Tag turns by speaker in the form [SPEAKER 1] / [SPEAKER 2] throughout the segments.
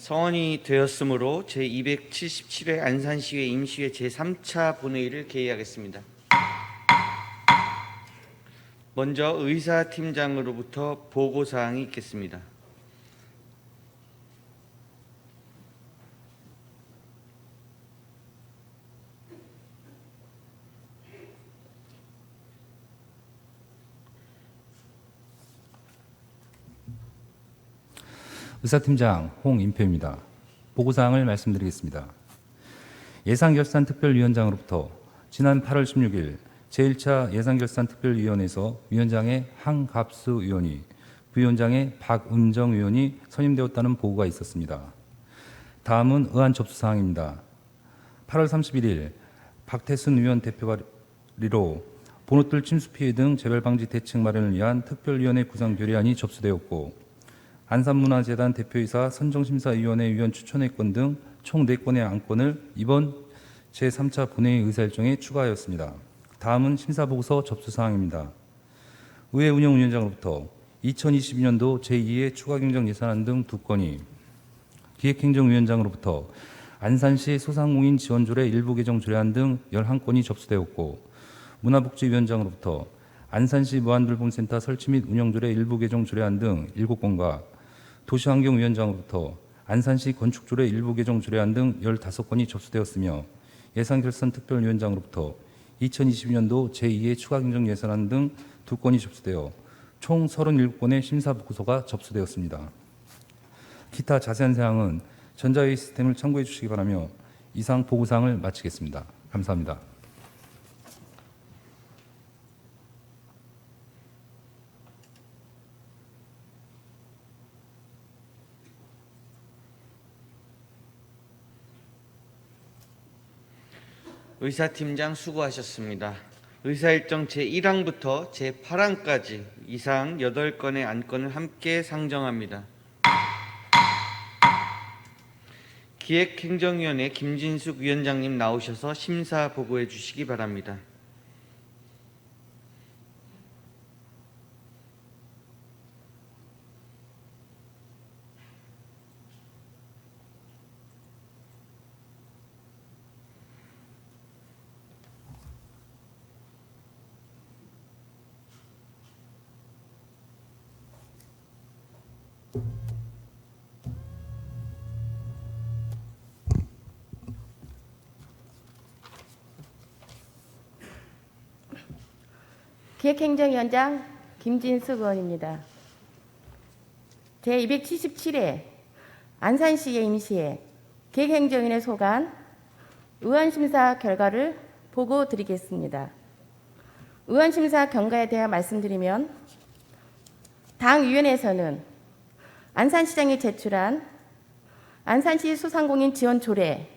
[SPEAKER 1] 성원이 되었으므로 제277회 안산시의회 임시회 제3차 본회의를 개의하겠습니다. 먼저 의사팀장으로부터 보고사항이 있겠습니다.
[SPEAKER 2] 의사팀장 홍인표입니다. 보고사항을 말씀드리겠습니다. 예산결산특별위원장으로부터 지난 8월 16일 제1차 예산결산특별위원회에서 위원장의 한갑수 의원이 부위원장의 박은정 의원이 선임되었다는 보고가 있었습니다. 다음은 의안 접수사항입니다. 8월 31일 박태순 의원 대표 발의로 본호뜰 침수 피해 등 재발방지 대책 마련을 위한 특별위원회 구성 결의안이 접수되었고, 안산문화재단 대표이사 선정심사위원회 위원 추천의 건 등 총 4건의 안건을 이번 제3차 본회의 의사일정에 추가하였습니다. 다음은 심사보고서 접수사항입니다. 의회 운영위원장으로부터 2022년도 제2회 추가경정 예산안 등 2건이, 기획행정위원장으로부터 안산시 소상공인 지원조례 일부 개정 조례안 등 11건이 접수되었고, 문화복지위원장으로부터 안산시 무한돌봄센터 설치 및 운영조례 일부 개정 조례안 등 7건과 도시환경위원장으로부터 안산시 건축조례 일부 개정 조례안 등 15건이 접수되었으며, 예산결산특별위원장으로부터 2022년도 제2회 추가경정 예산안 등 2건이 접수되어 총 37건의 심사보고서가 접수되었습니다. 기타 자세한 사항은 전자회의 시스템을 참고해 주시기 바라며 이상 보고사항을 마치겠습니다. 감사합니다.
[SPEAKER 1] 의사팀장 수고하셨습니다. 의사일정 제1항부터 제8항까지 이상 8건의 안건을 함께 상정합니다. 기획행정위원회 김진숙 위원장님 나오셔서 심사 보고해 주시기 바랍니다.
[SPEAKER 3] 기획행정위원장 김진숙 의원입니다. 제277회 안산시의 임시회 기획행정위원회 소관 의원심사 결과를 보고 드리겠습니다. 의원심사 경과에 대해 말씀드리면, 당위원회에서는 안산시장이 제출한 안산시 소상공인 지원 조례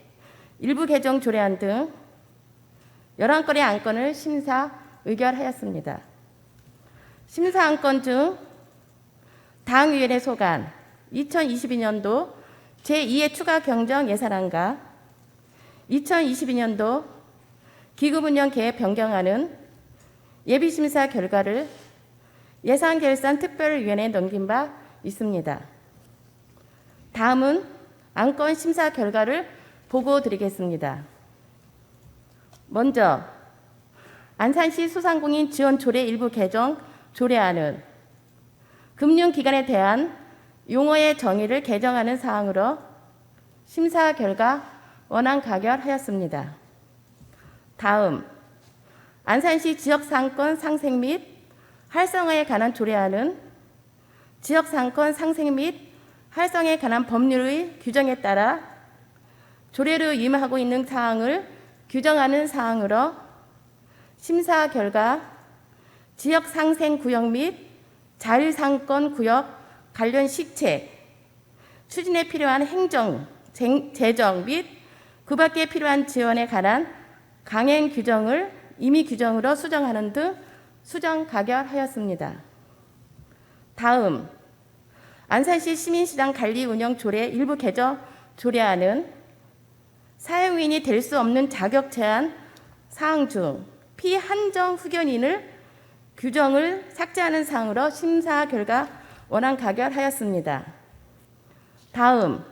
[SPEAKER 3] 일부 개정 조례안 등 11건의 안건을 심사 의결하였습니다. 심사 안건 중 당위원회 소관 2022년도 제2회 추가 경정 예산안과 2022년도 기금운영 계획 변경안은 예비심사 결과를 예산결산특별위원회에 넘긴 바 있습니다. 다음은 안건 심사 결과를 보고 드리겠습니다. 먼저 안산시 소상공인 지원 조례 일부 개정 조례안은 금융기관에 대한 용어의 정의를 개정하는 사항으로 심사 결과 원안 가결하였습니다. 다음 안산시 지역상권 상생 및 활성화에 관한 조례안은 지역상권 상생 및 활성화에 관한 법률의 규정에 따라 조례로 위임하고 있는 사항을 규정하는 사항으로 심사 결과 지역상생구역 및 자율상권구역 관련 시책, 추진에 필요한 행정, 재정 및 그 밖에 필요한 지원에 관한 강행 규정을 임의 규정으로 수정하는 등 수정 가결하였습니다. 다음 안산시 시민시장 관리 운영 조례 일부 개정 조례안은 사용인이 될 수 없는 자격 제한 사항 중 피한정 후견인을 규정을 삭제하는 사항으로 심사 결과 원안 가결하였습니다. 다음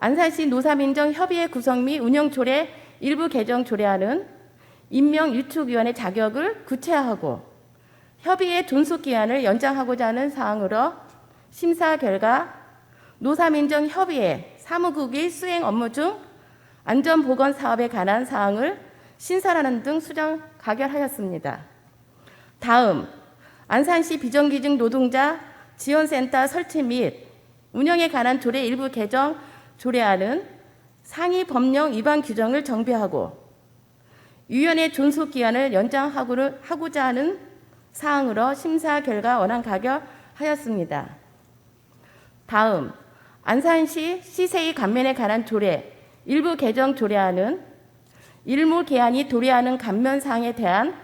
[SPEAKER 3] 안산시 노사민정 협의회 구성 및 운영 조례 일부 개정 조례안은 임명유축위원회 자격을 구체화하고 협의회 존속 기한을 연장하고자 하는 사항으로 심사 결과 노사민정협의회 사무국의 수행 업무 중 안전보건 사업에 관한 사항을 신설하는 등 수정 가결하였습니다. 다음 안산시 비정규직 노동자 지원센터 설치 및 운영에 관한 조례 일부 개정 조례안은 상위 법령 위반 규정을 정비하고 위원회 존속 기한을 연장하고자 하는 사항으로 심사 결과 원안 가결하였습니다. 다음 안산시 시세의 감면에 관한 조례 일부 개정 조례안은 일무 개안이 도래하는 감면 사항에 대한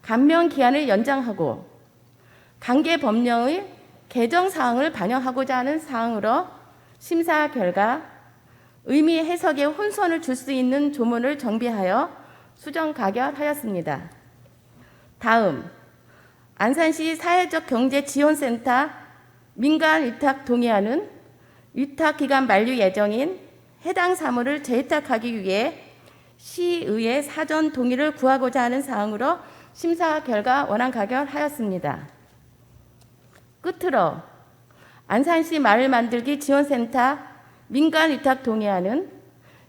[SPEAKER 3] 감면 기한을 연장하고 관계 법령의 개정 사항을 반영하고자 하는 사항으로 심사 결과 의미 해석에 혼선을 줄 수 있는 조문을 정비하여 수정 가결하였습니다. 다음 안산시 사회적 경제 지원센터 민간 위탁 동의안은 위탁 기간 만료 예정인 해당 사무를 재위탁하기 위해 시의회 사전 동의를 구하고자 하는 사항으로 심사 결과 원안 가결하였습니다. 끝으로 안산시 마을 만들기 지원센터 민간 위탁 동의안은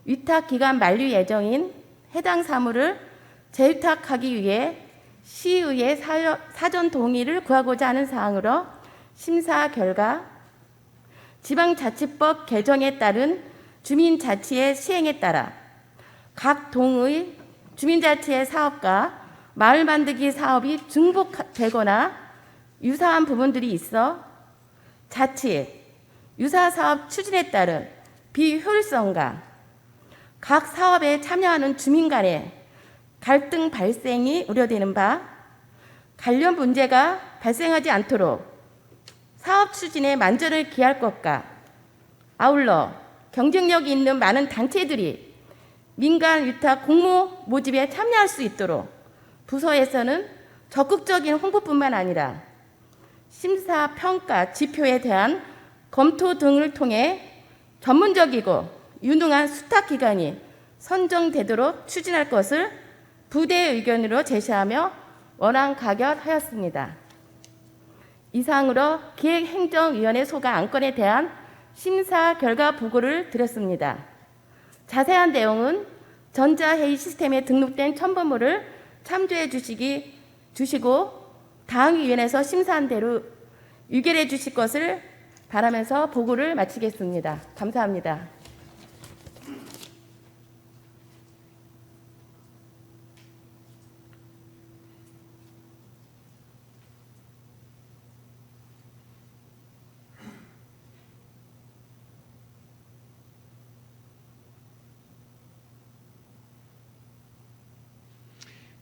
[SPEAKER 3] 위탁 기간 만료 예정인 해당 사무를 재위탁하기 위해 시의회 사전 동의를 구하고자 하는 사항으로 심사 결과 지방자치법 개정에 따른 주민자치의 시행에 따라 각 동의 주민자치의 사업과 마을 만들기 사업이 중복되거나 유사한 부분들이 있어 자칫 유사 사업 추진에 따른 비효율성과 각 사업에 참여하는 주민 간의 갈등 발생이 우려되는 바 관련 문제가 발생하지 않도록 사업 추진에 만전을 기할 것과 아울러 경쟁력이 있는 많은 단체들이 민간 위탁 공모 모집에 참여할 수 있도록 부서에서는 적극적인 홍보뿐만 아니라 심사, 평가, 지표에 대한 검토 등을 통해 전문적이고 유능한 수탁기관이 선정되도록 추진할 것을 부대의 의견으로 제시하며 원안 가결하였습니다. 이상으로 기획행정위원회 소가 안건에 대한 심사 결과 보고를 드렸습니다. 자세한 내용은 전자회의 시스템에 등록된 첨부물을 참조해 주시고 당위위원회에서 심사한 대로 의결해 주실 것을 바라면서 보고를 마치겠습니다. 감사합니다.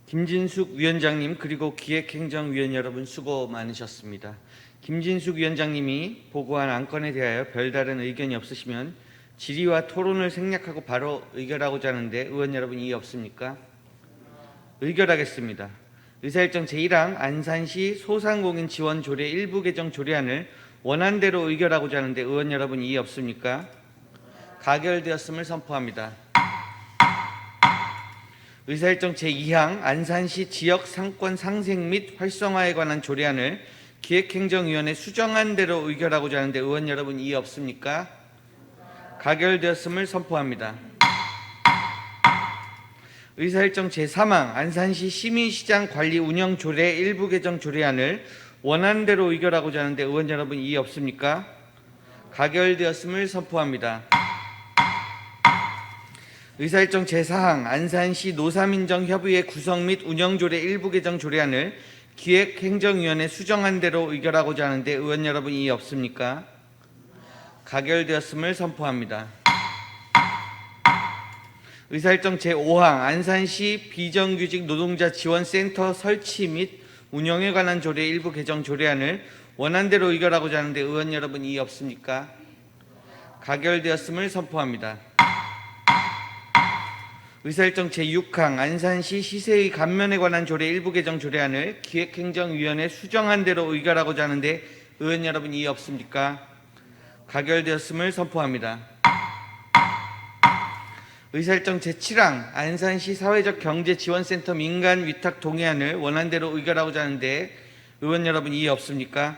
[SPEAKER 1] 김진숙 위원장님 그리고 기획행정위원 여러분 수고 많으셨습니다. 김진숙 위원장님이 보고한 안건에 대하여 별다른 의견이 없으시면 질의와 토론을 생략하고 바로 의결하고자 하는데 의원 여러분 이의 없습니까? 의결하겠습니다. 의사일정 제1항 안산시 소상공인 지원 조례 일부 개정 조례안을 원안대로 의결하고자 하는데 의원 여러분 이의 없습니까? 가결되었음을 선포합니다. 의사일정 제2항 안산시 지역 상권 상생 및 활성화에 관한 조례안을 기획행정위원회 수정안 대로 의결하고자 하는데 의원 여러분 이의 없습니까? 가결되었음을 선포합니다. 의사일정 제3항 안산시 시민시장 관리 운영 조례 일부 개정 조례안을 원안대로 의결하고자 하는데 의원 여러분 이의 없습니까? 가결되었음을 선포합니다. 의사일정 제4항 안산시 노사민정협의회 구성 및 운영조례 일부 개정 조례안을 기획행정위원회 수정안 대로 의결하고자 하는데 의원 여러분 이의 없습니까? 가결되었음을 선포합니다. 의사일정 제5항 안산시 비정규직 노동자 지원센터 설치 및 운영에 관한 조례 일부 개정 조례안을 원안대로 의결하고자 하는데 의원 여러분 이의 없습니까? 가결되었음을 선포합니다. 의사일정 제6항 안산시 시세의 감면에 관한 조례 일부 개정 조례안을 기획행정위원회 수정안 대로 의결하고자 하는데 의원 여러분 이의 없습니까? 가결되었음을 선포합니다. 의사일정 제7항 안산시 사회적 경제지원센터 민간 위탁 동의안을 원안대로 의결하고자 하는데 의원 여러분 이의 없습니까?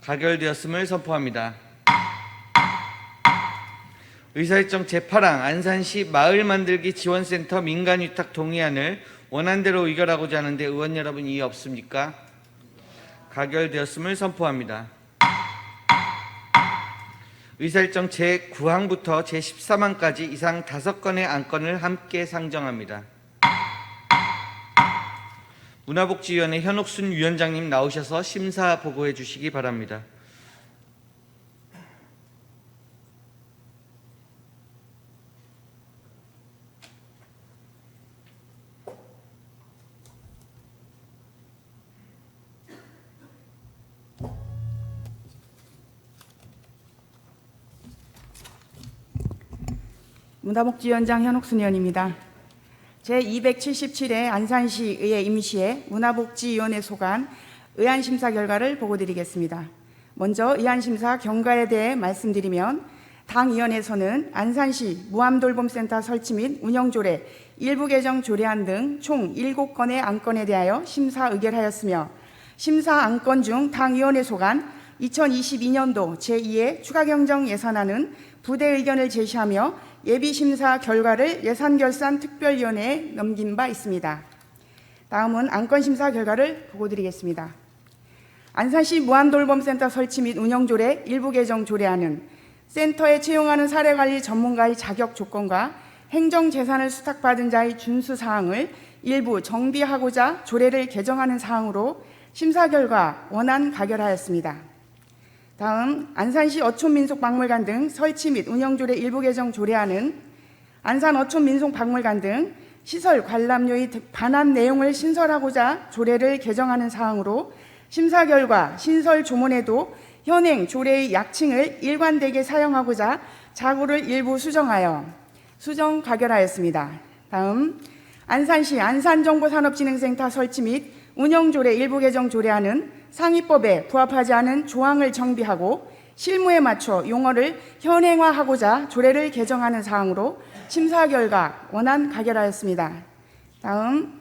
[SPEAKER 1] 가결되었음을 선포합니다. 의사일정 제8항 안산시 마을만들기 지원센터 민간 위탁 동의안을 원안대로 의결하고자 하는데 의원 여러분 이의 없습니까? 가결되었음을 선포합니다. 의사일정 제9항부터 제13항까지 이상 5건의 안건을 함께 상정합니다. 문화복지위원회 현옥순 위원장님 나오셔서 심사 보고해 주시기 바랍니다.
[SPEAKER 4] 문화복지위원장 현옥순 의원입니다. 제277회 안산시의회 임시회 문화복지위원회 소관 의안심사 결과를 보고드리겠습니다. 먼저 의안심사 경과에 대해 말씀드리면 당 위원회에서는 안산시 무암돌봄센터 설치 및 운영조례 일부 개정 조례안 등 총 7건의 안건에 대하여 심사 의결하였으며 심사 안건 중 당 위원회 소관 2022년도 제2회 추가경정 예산안은 부대 의견을 제시하며 예비심사 결과를 예산결산특별위원회에 넘긴 바 있습니다. 다음은 안건심사 결과를 보고드리겠습니다. 안산시 무암돌봄센터 설치 및 운영조례 일부 개정 조례안은 센터에 채용하는 사례관리 전문가의 자격 조건과 행정재산을 수탁받은 자의 준수사항을 일부 정비하고자 조례를 개정하는 사항으로 심사 결과 원안 가결하였습니다. 다음 안산시 어촌민속박물관 등 설치 및 운영조례 일부 개정 조례안은 안산 어촌민속박물관 등 시설 관람료의 반환 내용을 신설하고자 조례를 개정하는 사항으로 심사 결과 신설 조문에도 현행 조례의 약칭을 일관되게 사용하고자 자구를 일부 수정하여 수정 가결하였습니다. 다음 안산시 안산정보산업진흥센터 설치 및 운영조례 일부 개정 조례안은 상위법에 부합하지 않은 조항을 정비하고 실무에 맞춰 용어를 현행화하고자 조례를 개정하는 사항으로 심사 결과 원안 가결하였습니다. 다음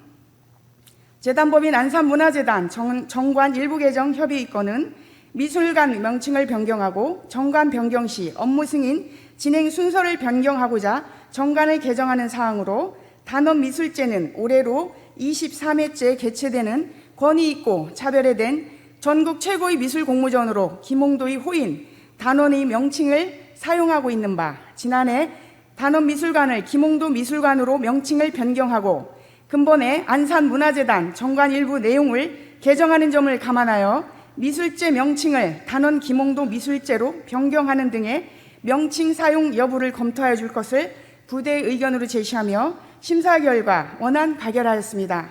[SPEAKER 4] 재단법인 안산문화재단 정관 일부 개정 협의 건은 미술관 명칭을 변경하고 정관 변경 시 업무 승인 진행 순서를 변경하고자 정관을 개정하는 사항으로 단원미술제는 올해로 23회째 개최되는 권위 있고 차별화된 전국 최고의 미술 공모전으로 김홍도의 호인 단원의 명칭을 사용하고 있는 바 지난해 단원미술관을 김홍도 미술관으로 명칭을 변경하고 근본에 안산문화재단 정관 일부 내용을 개정하는 점을 감안하여 미술제 명칭을 단원 김홍도 미술제로 변경하는 등의 명칭 사용 여부를 검토하여 줄 것을 부대의 의견으로 제시하며 심사 결과 원안 가결하였습니다.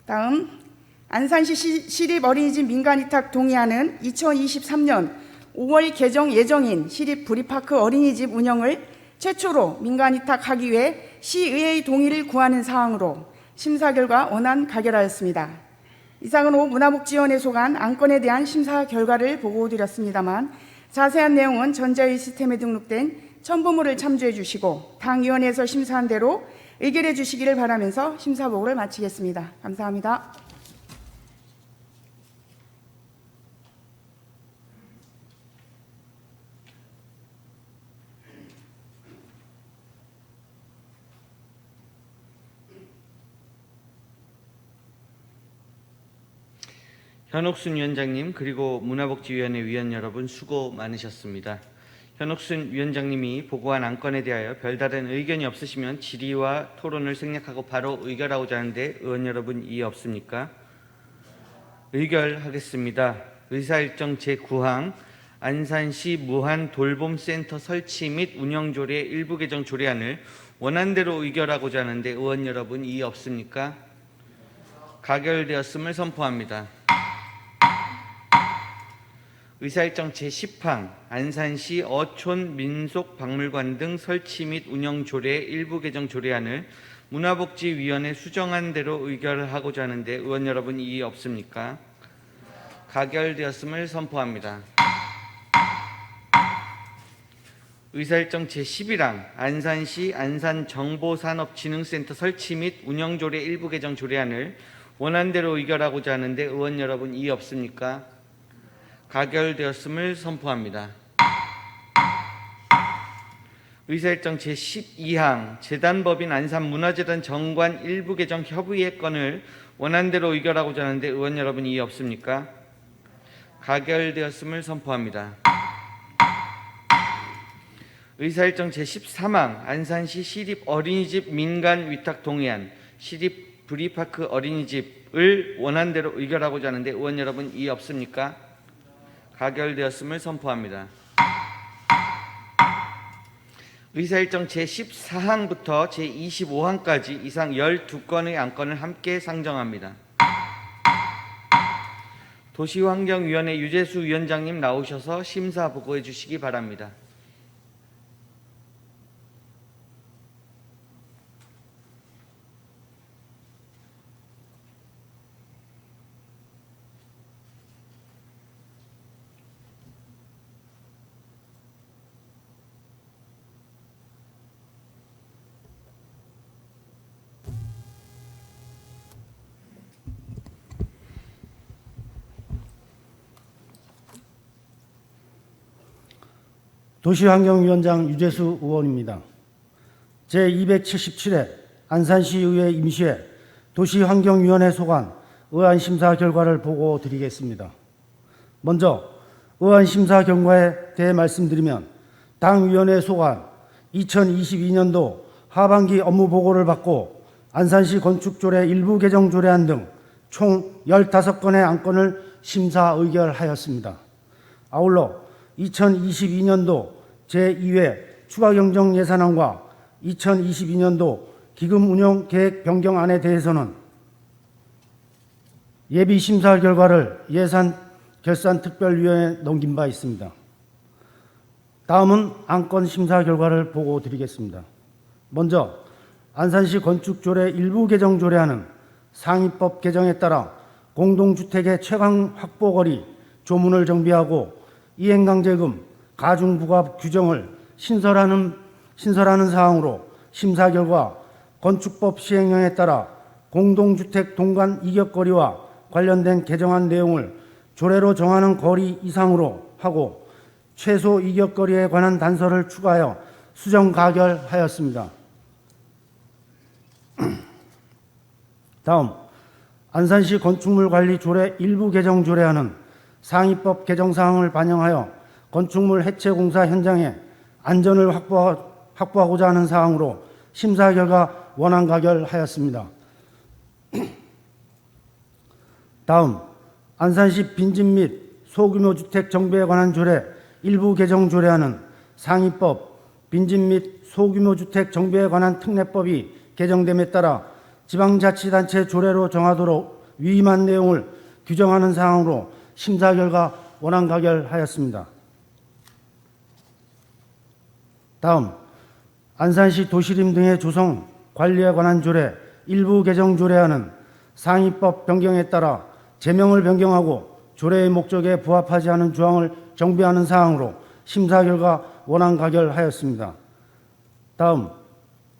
[SPEAKER 4] 다음 안산시 시립 어린이집 민간위탁 동의안은 2023년 5월 개정 예정인 시립 브리파크 어린이집 운영을 최초로 민간위탁하기 위해 시의회의 동의를 구하는 사항으로 심사 결과 원안 가결하였습니다. 이상으로 문화복지위원회 소관 안건에 대한 심사 결과를 보고드렸습니다만 자세한 내용은 전자의 시스템에 등록된 첨부물을 참조해 주시고 당위원회에서 심사한 대로 의결해 주시기를 바라면서 심사 보고를 마치겠습니다. 감사합니다.
[SPEAKER 1] 현옥순 위원장님 그리고 문화복지위원회 위원 여러분 수고 많으셨습니다. 현옥순 위원장님이 보고한 안건에 대하여 별다른 의견이 없으시면 질의와 토론을 생략하고 바로 의결하고자 하는데 의원 여러분 이의 없습니까? 의결하겠습니다. 의사일정 제9항 안산시 무한돌봄센터 설치 및 운영조례 일부 개정 조례안을 원안대로 의결하고자 하는데 의원 여러분 이의 없습니까? 가결되었음을 선포합니다. 의사일정 제10항 안산시 어촌민속박물관 등 설치 및 운영조례 일부 개정 조례안을 문화복지위원회 수정안 대로 의결하고자 하는데 의원 여러분 이의 없습니까? 가결되었음을 선포합니다. 의사일정 제11항 안산시 안산정보산업진흥센터 설치 및 운영조례 일부 개정 조례안을 원안대로 의결하고자 하는데 의원 여러분 이의 없습니까? 가결되었음을 선포합니다. 의사일정 제12항 재단법인 안산문화재단 정관 일부 개정 협의회 건을 원안대로 의결하고자 하는데 의원 여러분 이의 없습니까? 가결되었음을 선포합니다. 의사일정 제13항 안산시 시립 어린이집 민간 위탁 동의안 시립 브리파크 어린이집을 원안대로 의결하고자 하는데 의원 여러분 이의 없습니까? 가결되었음을 선포합니다. 의사일정 제14항부터 제25항까지 이상 12건의 안건을 함께 상정합니다. 도시환경위원회 유재수 위원장님 나오셔서 심사 보고해 주시기 바랍니다.
[SPEAKER 5] 도시환경위원장 유재수 의원입니다. 제277회 안산시의회 임시회 도시환경위원회 소관 의안심사 결과를 보고 드리겠습니다. 먼저 의안심사 결과에 대해 말씀드리면 당 위원회 소관 2022년도 하반기 업무 보고를 받고 안산시 건축조례 일부 개정 조례안 등 총 15건의 안건을 심사 의결하였습니다. 아울러 2022년도 제2회 추가경정 예산안과 2022년도 기금 운영 계획 변경안에 대해서는 예비 심사 결과를 예산 결산특별위원회에 넘긴 바 있습니다. 다음은 안건 심사 결과를 보고 드리겠습니다. 먼저 안산시 건축조례 일부 개정 조례안은 상위법 개정에 따라 공동주택의 최강 확보거리 조문을 정비하고 이행강제금 가중부과 규정을 신설하는 사항으로 심사 결과 건축법 시행령에 따라 공동주택 동간 이격거리와 관련된 개정안 내용을 조례로 정하는 거리 이상으로 하고 최소 이격거리에 관한 단서를 추가하여 수정 가결하였습니다. 다음 안산시 건축물관리 조례 일부 개정 조례안은 상위법 개정 사항을 반영하여 건축물 해체 공사 현장에 안전을 확보하고자 하는 사항으로 심사 결과 원안 가결하였습니다. 다음 안산시 빈집 및 소규모 주택 정비에 관한 조례 일부 개정 조례안은 상위법 빈집 및 소규모 주택 정비에 관한 특례법이 개정됨에 따라 지방자치단체 조례로 정하도록 위임한 내용을 규정하는 사항으로 심사 결과 원안 가결하였습니다. 다음 안산시 도시림 등의 조성 관리에 관한 조례 일부 개정 조례안은 상위법 변경에 따라 제명을 변경하고 조례의 목적에 부합하지 않은 조항을 정비하는 사항으로 심사 결과 원안 가결하였습니다. 다음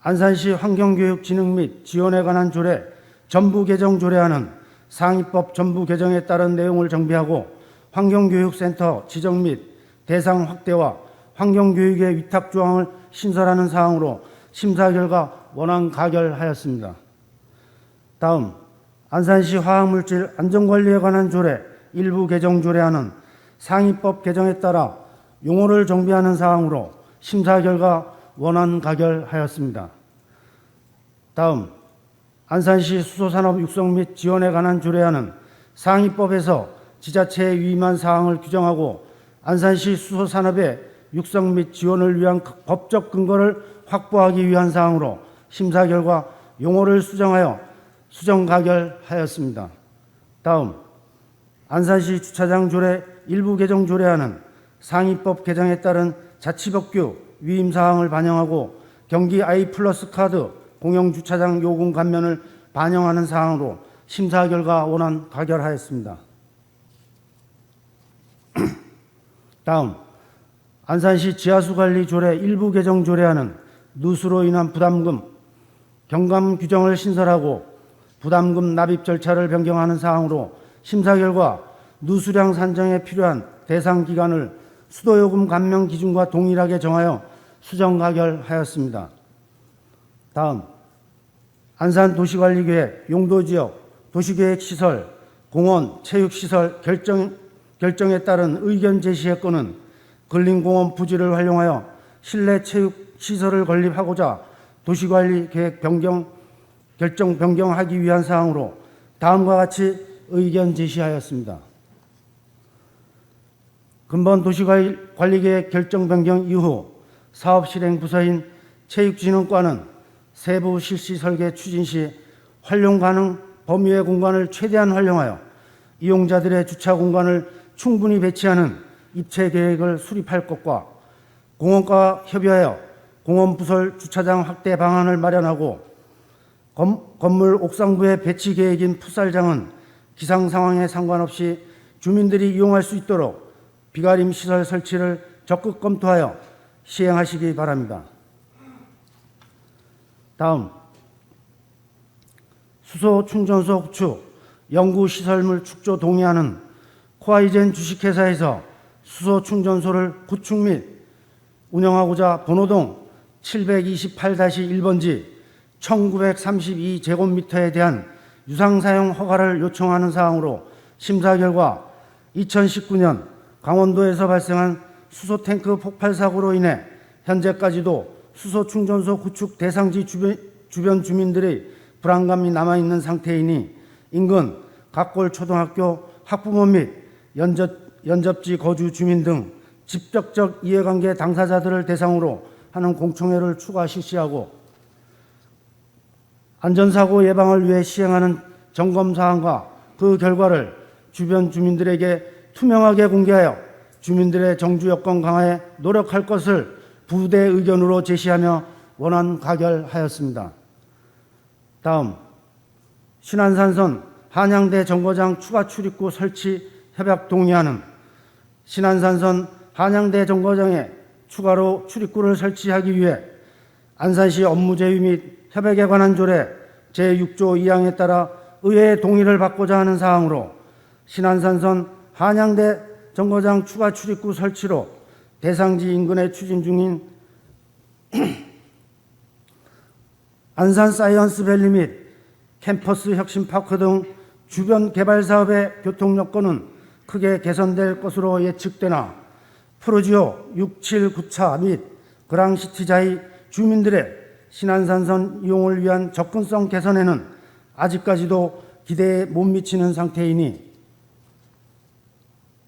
[SPEAKER 5] 안산시 환경교육진흥 및 지원에 관한 조례 전부 개정 조례안은 상위법 전부 개정에 따른 내용을 정비하고 환경교육센터 지정 및 대상 확대와 환경교육의 위탁 조항을 신설하는 사항으로 심사 결과 원안 가결하였습니다. 다음 안산시 화학물질 안전관리에 관한 조례 일부 개정 조례안은 상위법 개정에 따라 용어를 정비하는 사항으로 심사 결과 원안 가결하였습니다. 다음 안산시 수소산업 육성 및 지원에 관한 조례안은 상위법에서 지자체에 위임한 사항을 규정하고 안산시 수소산업의 육성 및 지원을 위한 법적 근거를 확보하기 위한 사항으로 심사 결과 용어를 수정하여 수정 가결하였습니다. 다음 안산시 주차장 조례 일부 개정 조례안은 상위법 개정에 따른 자치법규 위임 사항을 반영하고 경기 I+ 카드 공영주차장 요금 감면을 반영하는 사항으로 심사 결과 원안 가결하였습니다. 다음 안산시 지하수관리조례 일부 개정 조례안은 누수로 인한 부담금 경감 규정을 신설하고 부담금 납입 절차를 변경하는 사항으로 심사 결과 누수량 산정에 필요한 대상 기간을 수도요금 감면 기준과 동일하게 정하여 수정 가결하였습니다. 다음, 안산 도시관리계획 용도지역 도시계획시설 공원 체육시설 결정에 따른 의견 제시의 건은 근린공원 부지를 활용하여 실내 체육시설을 건립하고자 도시관리 계획 결정 변경하기 위한 사항으로 다음과 같이 의견 제시하였습니다. 근본 도시관리계획 결정 변경 이후 사업 실행 부서인 체육진흥과는 세부 실시 설계 추진 시 활용 가능 범위의 공간을 최대한 활용하여 이용자들의 주차 공간을 충분히 배치하는 입체 계획을 수립할 것과 공원과 협의하여 공원 부설 주차장 확대 방안을 마련하고 건물 옥상부의 배치 계획인 풋살장은 기상 상황에 상관없이 주민들이 이용할 수 있도록 비가림 시설 설치를 적극 검토하여 시행하시기 바랍니다. 다음, 수소 충전소 구축, 연구 시설물 축조 동의안은 코아이젠 주식회사에서 수소 충전소를 구축 및 운영하고자 번호동 728-1번지 1932제곱미터에 대한 유상사용 허가를 요청하는 사항으로 심사 결과 2019년 강원도에서 발생한 수소탱크 폭발 사고로 인해 현재까지도 수소 충전소 구축 대상지 주변 주민들의 불안감이 남아있는 상태이니 인근 각골 초등학교 학부모 및 연접지 거주 주민 등 직접적 이해관계 당사자들을 대상으로 하는 공청회를 추가 실시하고 안전사고 예방을 위해 시행하는 점검사항과 그 결과를 주변 주민들에게 투명하게 공개하여 주민들의 정주 여건 강화에 노력할 것을 부대 의견으로 제시하며 원안 가결하였습니다. 다음, 신안산선 한양대 정거장 추가 출입구 설치 협약 동의안은 신안산선 한양대 정거장에 추가로 출입구를 설치하기 위해 안산시 업무 제휴 및 협약에 관한 조례 제6조 2항에 따라 의회의 동의를 받고자 하는 사항으로 신안산선 한양대 정거장 추가 출입구 설치로 대상지 인근에 추진 중인 안산 사이언스밸리 및 캠퍼스 혁신파크 등 주변 개발 사업의 교통 여건은 크게 개선될 것으로 예측되나 프로지오 679차 및 그랑시티자의 주민들의 신안산선 이용을 위한 접근성 개선에는 아직까지도 기대에 못 미치는 상태이니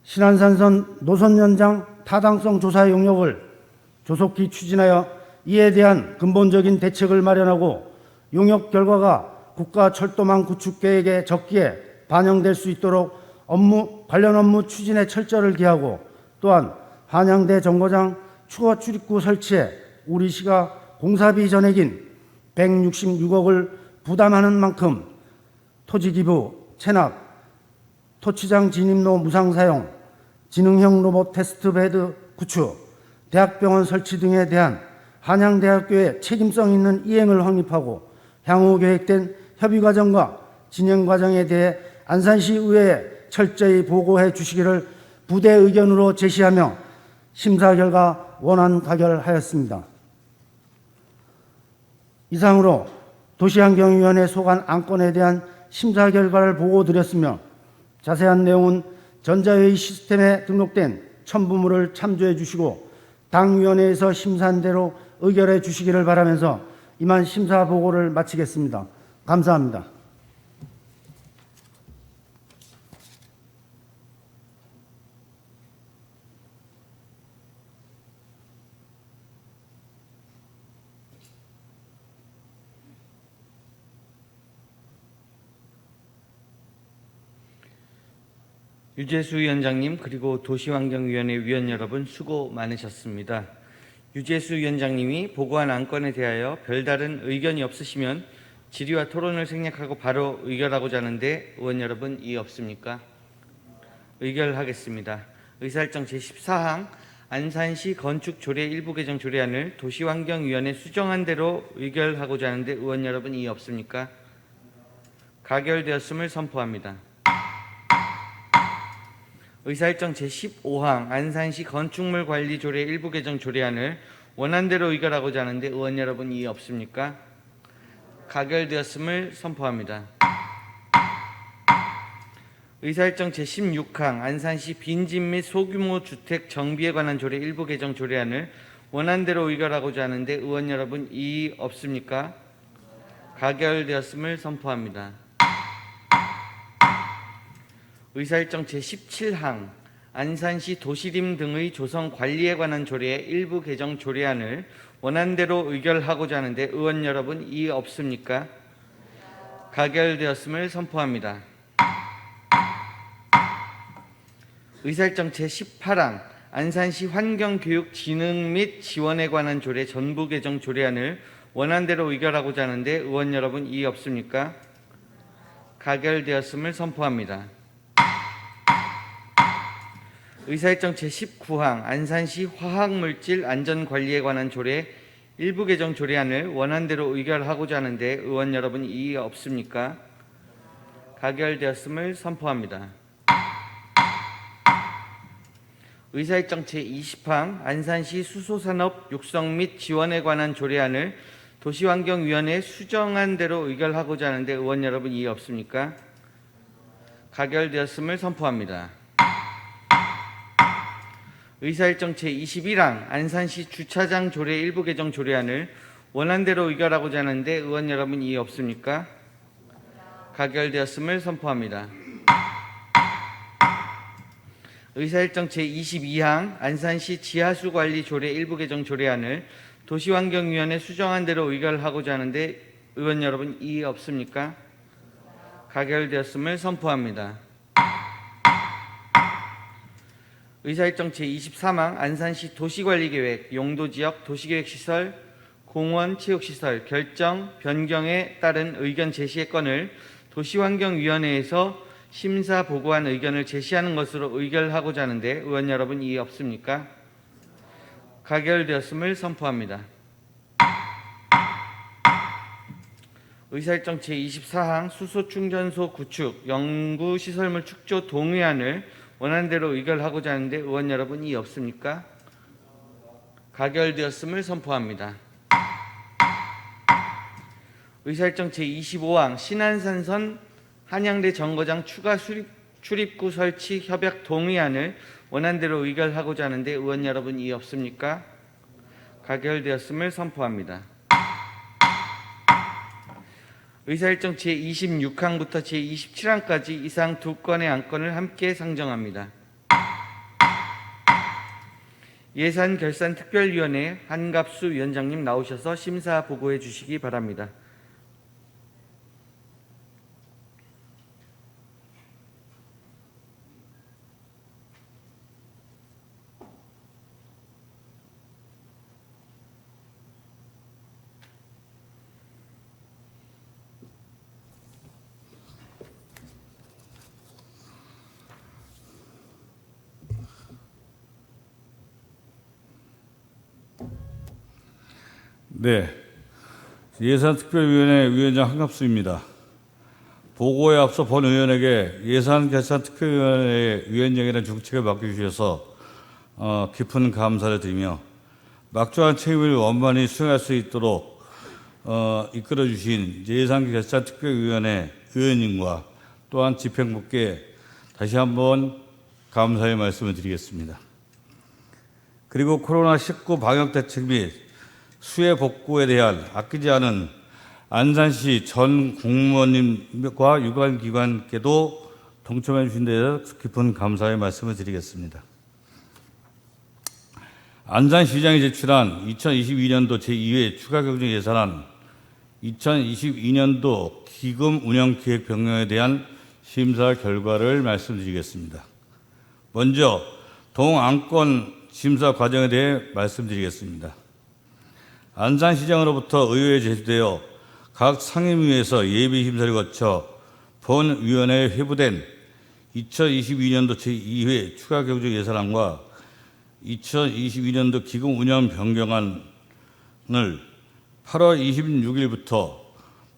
[SPEAKER 5] 신안산선 노선 연장 타당성 조사 용역을 조속히 추진하여 이에 대한 근본적인 대책을 마련하고 용역 결과가 국가철도망 구축 계획의 적기에 반영될 수 있도록 관련 업무 추진에 철저를 기하고 또한 한양대 정거장 추가 출입구 설치에 우리시가 공사비 전액인 166억을 부담하는 만큼 토지기부, 체납, 토치장 진입로 무상 사용, 지능형 로봇 테스트베드 구축, 대학병원 설치 등에 대한 한양대학교의 책임성 있는 이행을 확립하고 향후 계획된 협의 과정과 진행 과정에 대해 안산시 의회에 철저히 보고해 주시기를 부대 의견으로 제시하며 심사 결과 원안 가결하였습니다. 이상으로 도시환경위원회 소관 안건에 대한 심사 결과를 보고드렸으며 자세한 내용은 전자회의 시스템에 등록된 첨부물을 참조해 주시고 당위원회에서 심사한 대로 의결해 주시기를 바라면서 이만 심사 보고를 마치겠습니다. 감사합니다.
[SPEAKER 1] 유재수 위원장님 그리고 도시환경위원회 위원 여러분 수고 많으셨습니다. 유재수 위원장님이 보고한 안건에 대하여 별다른 의견이 없으시면 질의와 토론을 생략하고 바로 의결하고자 하는데 의원 여러분 이의 없습니까? 의결하겠습니다. 의사일정 제14항 안산시 건축조례 일부 개정 조례안을 도시환경위원회 수정한 대로 의결하고자 하는데 의원 여러분 이의 없습니까? 가결되었음을 선포합니다. 의사일정 제15항 안산시 건축물 관리 조례 일부 개정 조례안을 원안대로 의결하고자 하는데 의원 여러분 이의 없습니까? 가결되었음을 선포합니다. 의사일정 제16항 안산시 빈집 및 소규모 주택 정비에 관한 조례 일부 개정 조례안을 원안대로 의결하고자 하는데 의원 여러분 이의 없습니까? 가결되었음을 선포합니다. 의사일정 제17항 안산시 도시림 등의 조성 관리에 관한 조례 일부 개정 조례안을 원안대로 의결하고자 하는데 의원 여러분 이의 없습니까? 가결되었음을 선포합니다. 의사일정 제18항 안산시 환경교육진흥 및 지원에 관한 조례 전부 개정 조례안을 원안대로 의결하고자 하는데 의원 여러분 이의 없습니까? 가결되었음을 선포합니다. 의사일정 제19항 안산시 화학물질 안전관리에 관한 조례 일부 개정 조례안을 원안대로 의결하고자 하는데 의원 여러분 이의 없습니까? 가결되었음을 선포합니다. 의사일정 제20항 안산시 수소산업 육성 및 지원에 관한 조례안을 도시환경위원회 수정한 대로 의결하고자 하는데 의원 여러분 이의 없습니까? 가결되었음을 선포합니다. 의사일정 제21항 안산시 주차장 조례 일부 개정 조례안을 원안대로 의결하고자 하는데 의원 여러분 이의 없습니까? 가결되었음을 선포합니다. 의사일정 제22항 안산시 지하수 관리 조례 일부 개정 조례안을 도시환경위원회 수정한 대로 의결하고자 하는데 의원 여러분 이의 없습니까? 가결되었음을 선포합니다. 의사일정 제23항 안산시 도시관리계획 용도지역 도시계획시설 공원 체육시설 결정 변경에 따른 의견 제시의 건을 도시환경위원회에서 심사 보고한 의견을 제시하는 것으로 의결하고자 하는데 의원 여러분 이의 없습니까? 가결되었음을 선포합니다. 의사일정 제24항 수소충전소 구축 연구시설물 축조 동의안을 원안대로 의결하고자 하는데 의원 여러분 이의 없습니까? 가결되었음을 선포합니다. 의사일정 제25항 신안산선 한양대 정거장 추가 출입구 설치 협약 동의안을 원안대로 의결하고자 하는데 의원 여러분 이의 없습니까? 가결되었음을 선포합니다. 의사일정 제26항부터 제27항까지 이상 두 건의 안건을 함께 상정합니다. 예산결산특별위원회 한갑수 위원장님 나오셔서 심사 보고해 주시기 바랍니다.
[SPEAKER 6] 네, 예산특별위원회 위원장 한갑수입니다. 보고에 앞서 본 의원에게 예산결산특별위원회 위원장이라는 중책을 맡겨주셔서 깊은 감사를 드리며 막중한 책임을 원만히 수행할 수 있도록 이끌어주신 예산결산특별위원회 의원님과 또한 집행부께 다시 한번 감사의 말씀을 드리겠습니다. 그리고 코로나19 방역대책 및 수해 복구에 대한 아끼지 않은 안산시 전 공무원님과 유관기관께도 동참해 주신 데 대해서 깊은 감사의 말씀을 드리겠습니다. 안산시장이 제출한 2022년도 제2회 추가경정 예산안 2022년도 기금 운영 계획 변경에 대한 심사 결과를 말씀드리겠습니다. 먼저 동안건 심사 과정에 대해 말씀드리겠습니다. 안산시장으로부터 의회에 제출되어 각 상임위에서 예비심사를 거쳐 본위원회에 회부된 2022년도 제2회 추가경정 예산안과 2022년도 기금 운영 변경안을 8월 26일부터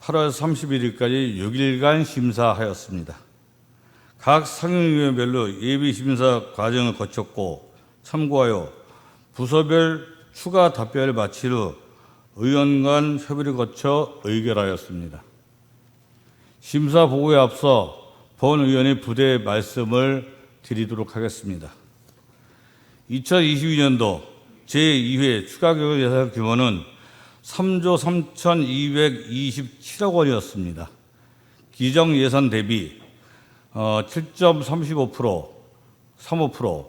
[SPEAKER 6] 8월 31일까지 6일간 심사하였습니다. 각 상임위원별로 예비 심사 과정을 거쳤고 참고하여 부서별 추가 답변을 마친 후 의원 간 협의를 거쳐 의결하였습니다. 심사 보고에 앞서 본 의원의 부대 말씀을 드리도록 하겠습니다. 2022년도 제2회 추가 경영 예산 규모는 3조 3,227억 원이었습니다. 기정 예산 대비 7.35%, 35%,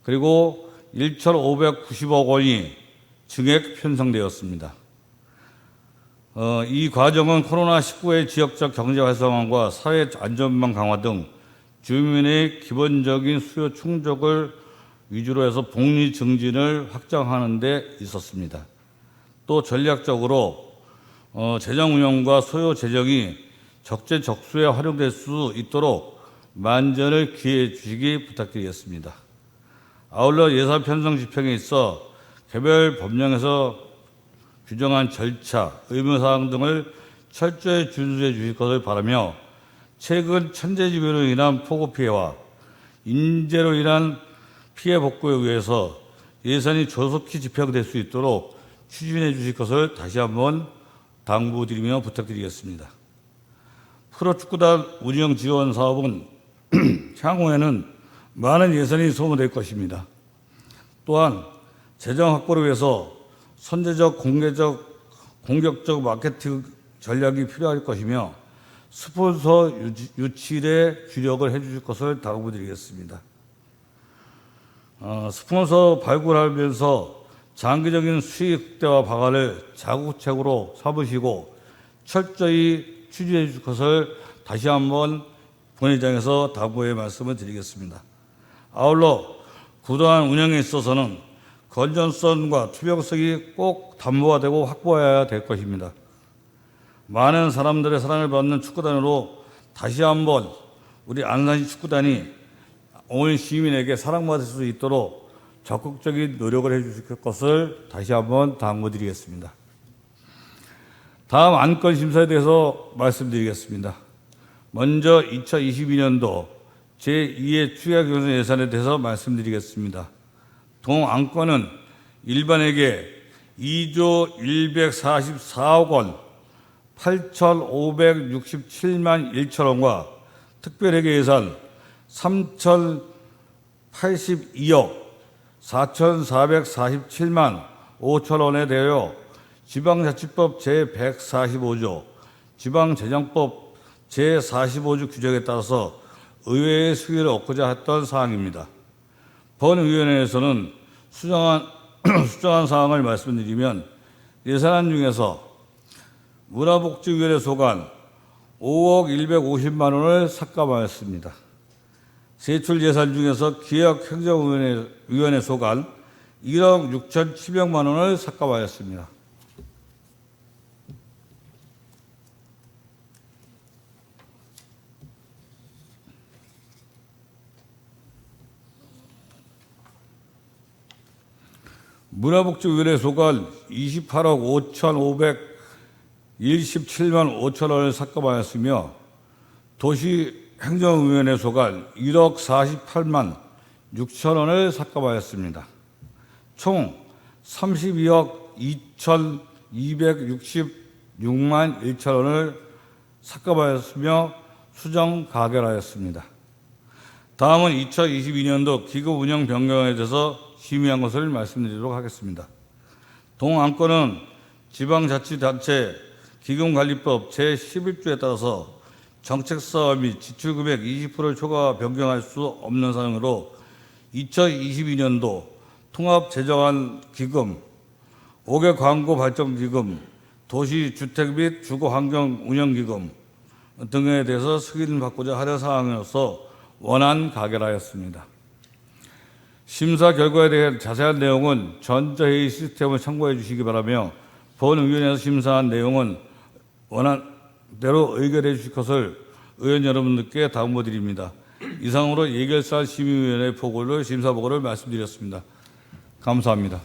[SPEAKER 6] 그리고 1,590억 원이 증액 편성되었습니다. 이 과정은 코로나19의 지역적 경제 활성화와 사회 안전망 강화 등 주민의 기본적인 수요 충족을 위주로 해서 복리 증진을 확장하는 데 있었습니다. 또 전략적으로 재정 운영과 소요 재정이 적재적소에 활용될 수 있도록 만전을 기해해 주시기 부탁드리겠습니다. 아울러 예산 편성 집행에 있어 개별 법령에서 규정한 절차, 의무사항 등을 철저히 준수해 주실 것을 바라며 최근 천재지변으로 인한 폭우 피해와 인재로 인한 피해 복구에 의해서 예산이 조속히 집행될 수 있도록 추진해 주실 것을 다시 한번 당부드리며 부탁드리겠습니다. 프로축구단 운영 지원 사업은 향후에는 많은 예산이 소모될 것입니다. 또한 재정 확보를 위해서 선제적, 공격적 마케팅 전략이 필요할 것이며 스폰서 유치에 주력을 해주실 것을 당부드리겠습니다. 스폰서 발굴하면서 장기적인 수익 극대화 방안을 자구책으로 삼으시고 철저히 추진해 주실 것을 다시 한번 본회의장에서 당부의 말씀을 드리겠습니다. 아울러 부도한 운영에 있어서는 건전성과 투명성이 꼭 담보가 되고 확보해야 될 것입니다. 많은 사람들의 사랑을 받는 축구단으로 다시 한번 우리 안산시 축구단이 온 시민에게 사랑받을 수 있도록 적극적인 노력을 해주실 것을 다시 한번 당부드리겠습니다. 다음 안건 심사에 대해서 말씀드리겠습니다. 먼저 2022년도 제2회 추가 경정 예산에 대해서 말씀드리겠습니다. 동 안건은 일반에게 2조 144억 원 8,567만 1천 원과 특별회계 예산 3,082억 4,447만 5천 원에 대하여 지방자치법 제145조, 지방재정법 제45조 규정에 따라서 의회의 수기를 얻고자 했던 사항입니다. 본위원회에서는 수정한 사항을 말씀드리면 예산안 중에서 문화복지위원회 소관 5억 150만 원을 삭감하였습니다. 세출 예산 중에서 기획행정위원회 소관 1억 6,700만 원을 삭감하였습니다. 문화복지위원회 소관 28억 5,517만 5천 원을 삭감하였으며 도시행정위원회 소관 1억 48만 6천 원을 삭감하였습니다. 총 32억 2,266만 1천 원을 삭감하였으며 수정 가결하였습니다. 다음은 2022년도 기금 운영 변경에 대해서 심의한 것을 말씀드리도록 하겠습니다. 동 안건은 지방자치단체 기금관리법 제11조에 따라서 정책사업 및 지출금액 20%를 초과 변경할 수 없는 사항으로 2022년도 통합재정안 기금, 5개 광고발전기금, 도시주택 및 주거환경운영기금 등에 대해서 승인을 받고자 하는 사항으로서 원안 가결하였습니다. 심사 결과에 대한 자세한 내용은 전자회의 시스템을 참고해 주시기 바라며 본위원회에서 심사한 내용은 원안대로 의결해 주실 것을 의원 여러분들께 당부드립니다. 이상으로 예결사 심의위원회 보고를 심사 보고를 말씀드렸습니다. 감사합니다.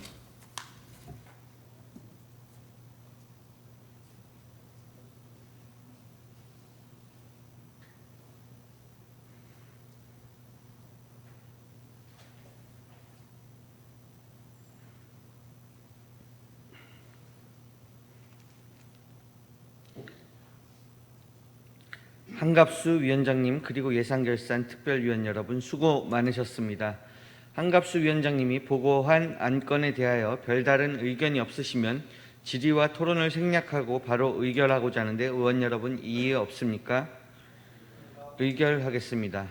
[SPEAKER 1] 한갑수 위원장님 그리고 예산결산 특별위원 여러분 수고 많으셨습니다. 한갑수 위원장님이 보고한 안건에 대하여 별다른 의견이 없으시면 질의와 토론을 생략하고 바로 의결하고자 하는데 의원 여러분 이의 없습니까? 의결하겠습니다.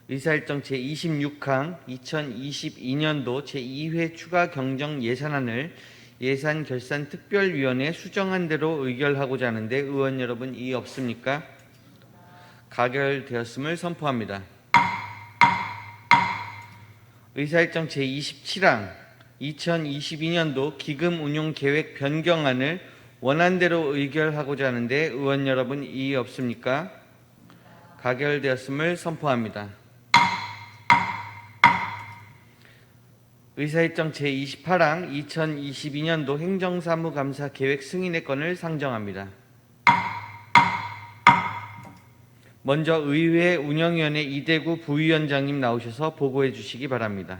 [SPEAKER 1] 의사일정 제26항 2022년도 제2회 추가 경정 예산안을 예산결산특별위원회에 수정한 대로 의결하고자 하는데 의원 여러분 이의 없습니까? 가결되었음을 선포합니다. 의사일정 제27항 2022년도 기금 운용 계획 변경안을 원안대로 의결하고자 하는데 의원 여러분 이의 없습니까? 가결되었음을 선포합니다. 의사일정 제28항 2022년도 행정사무감사 계획 승인의 건을 상정합니다. 먼저 의회 운영위원회 이대구 부위원장님 나오셔서 보고해 주시기 바랍니다.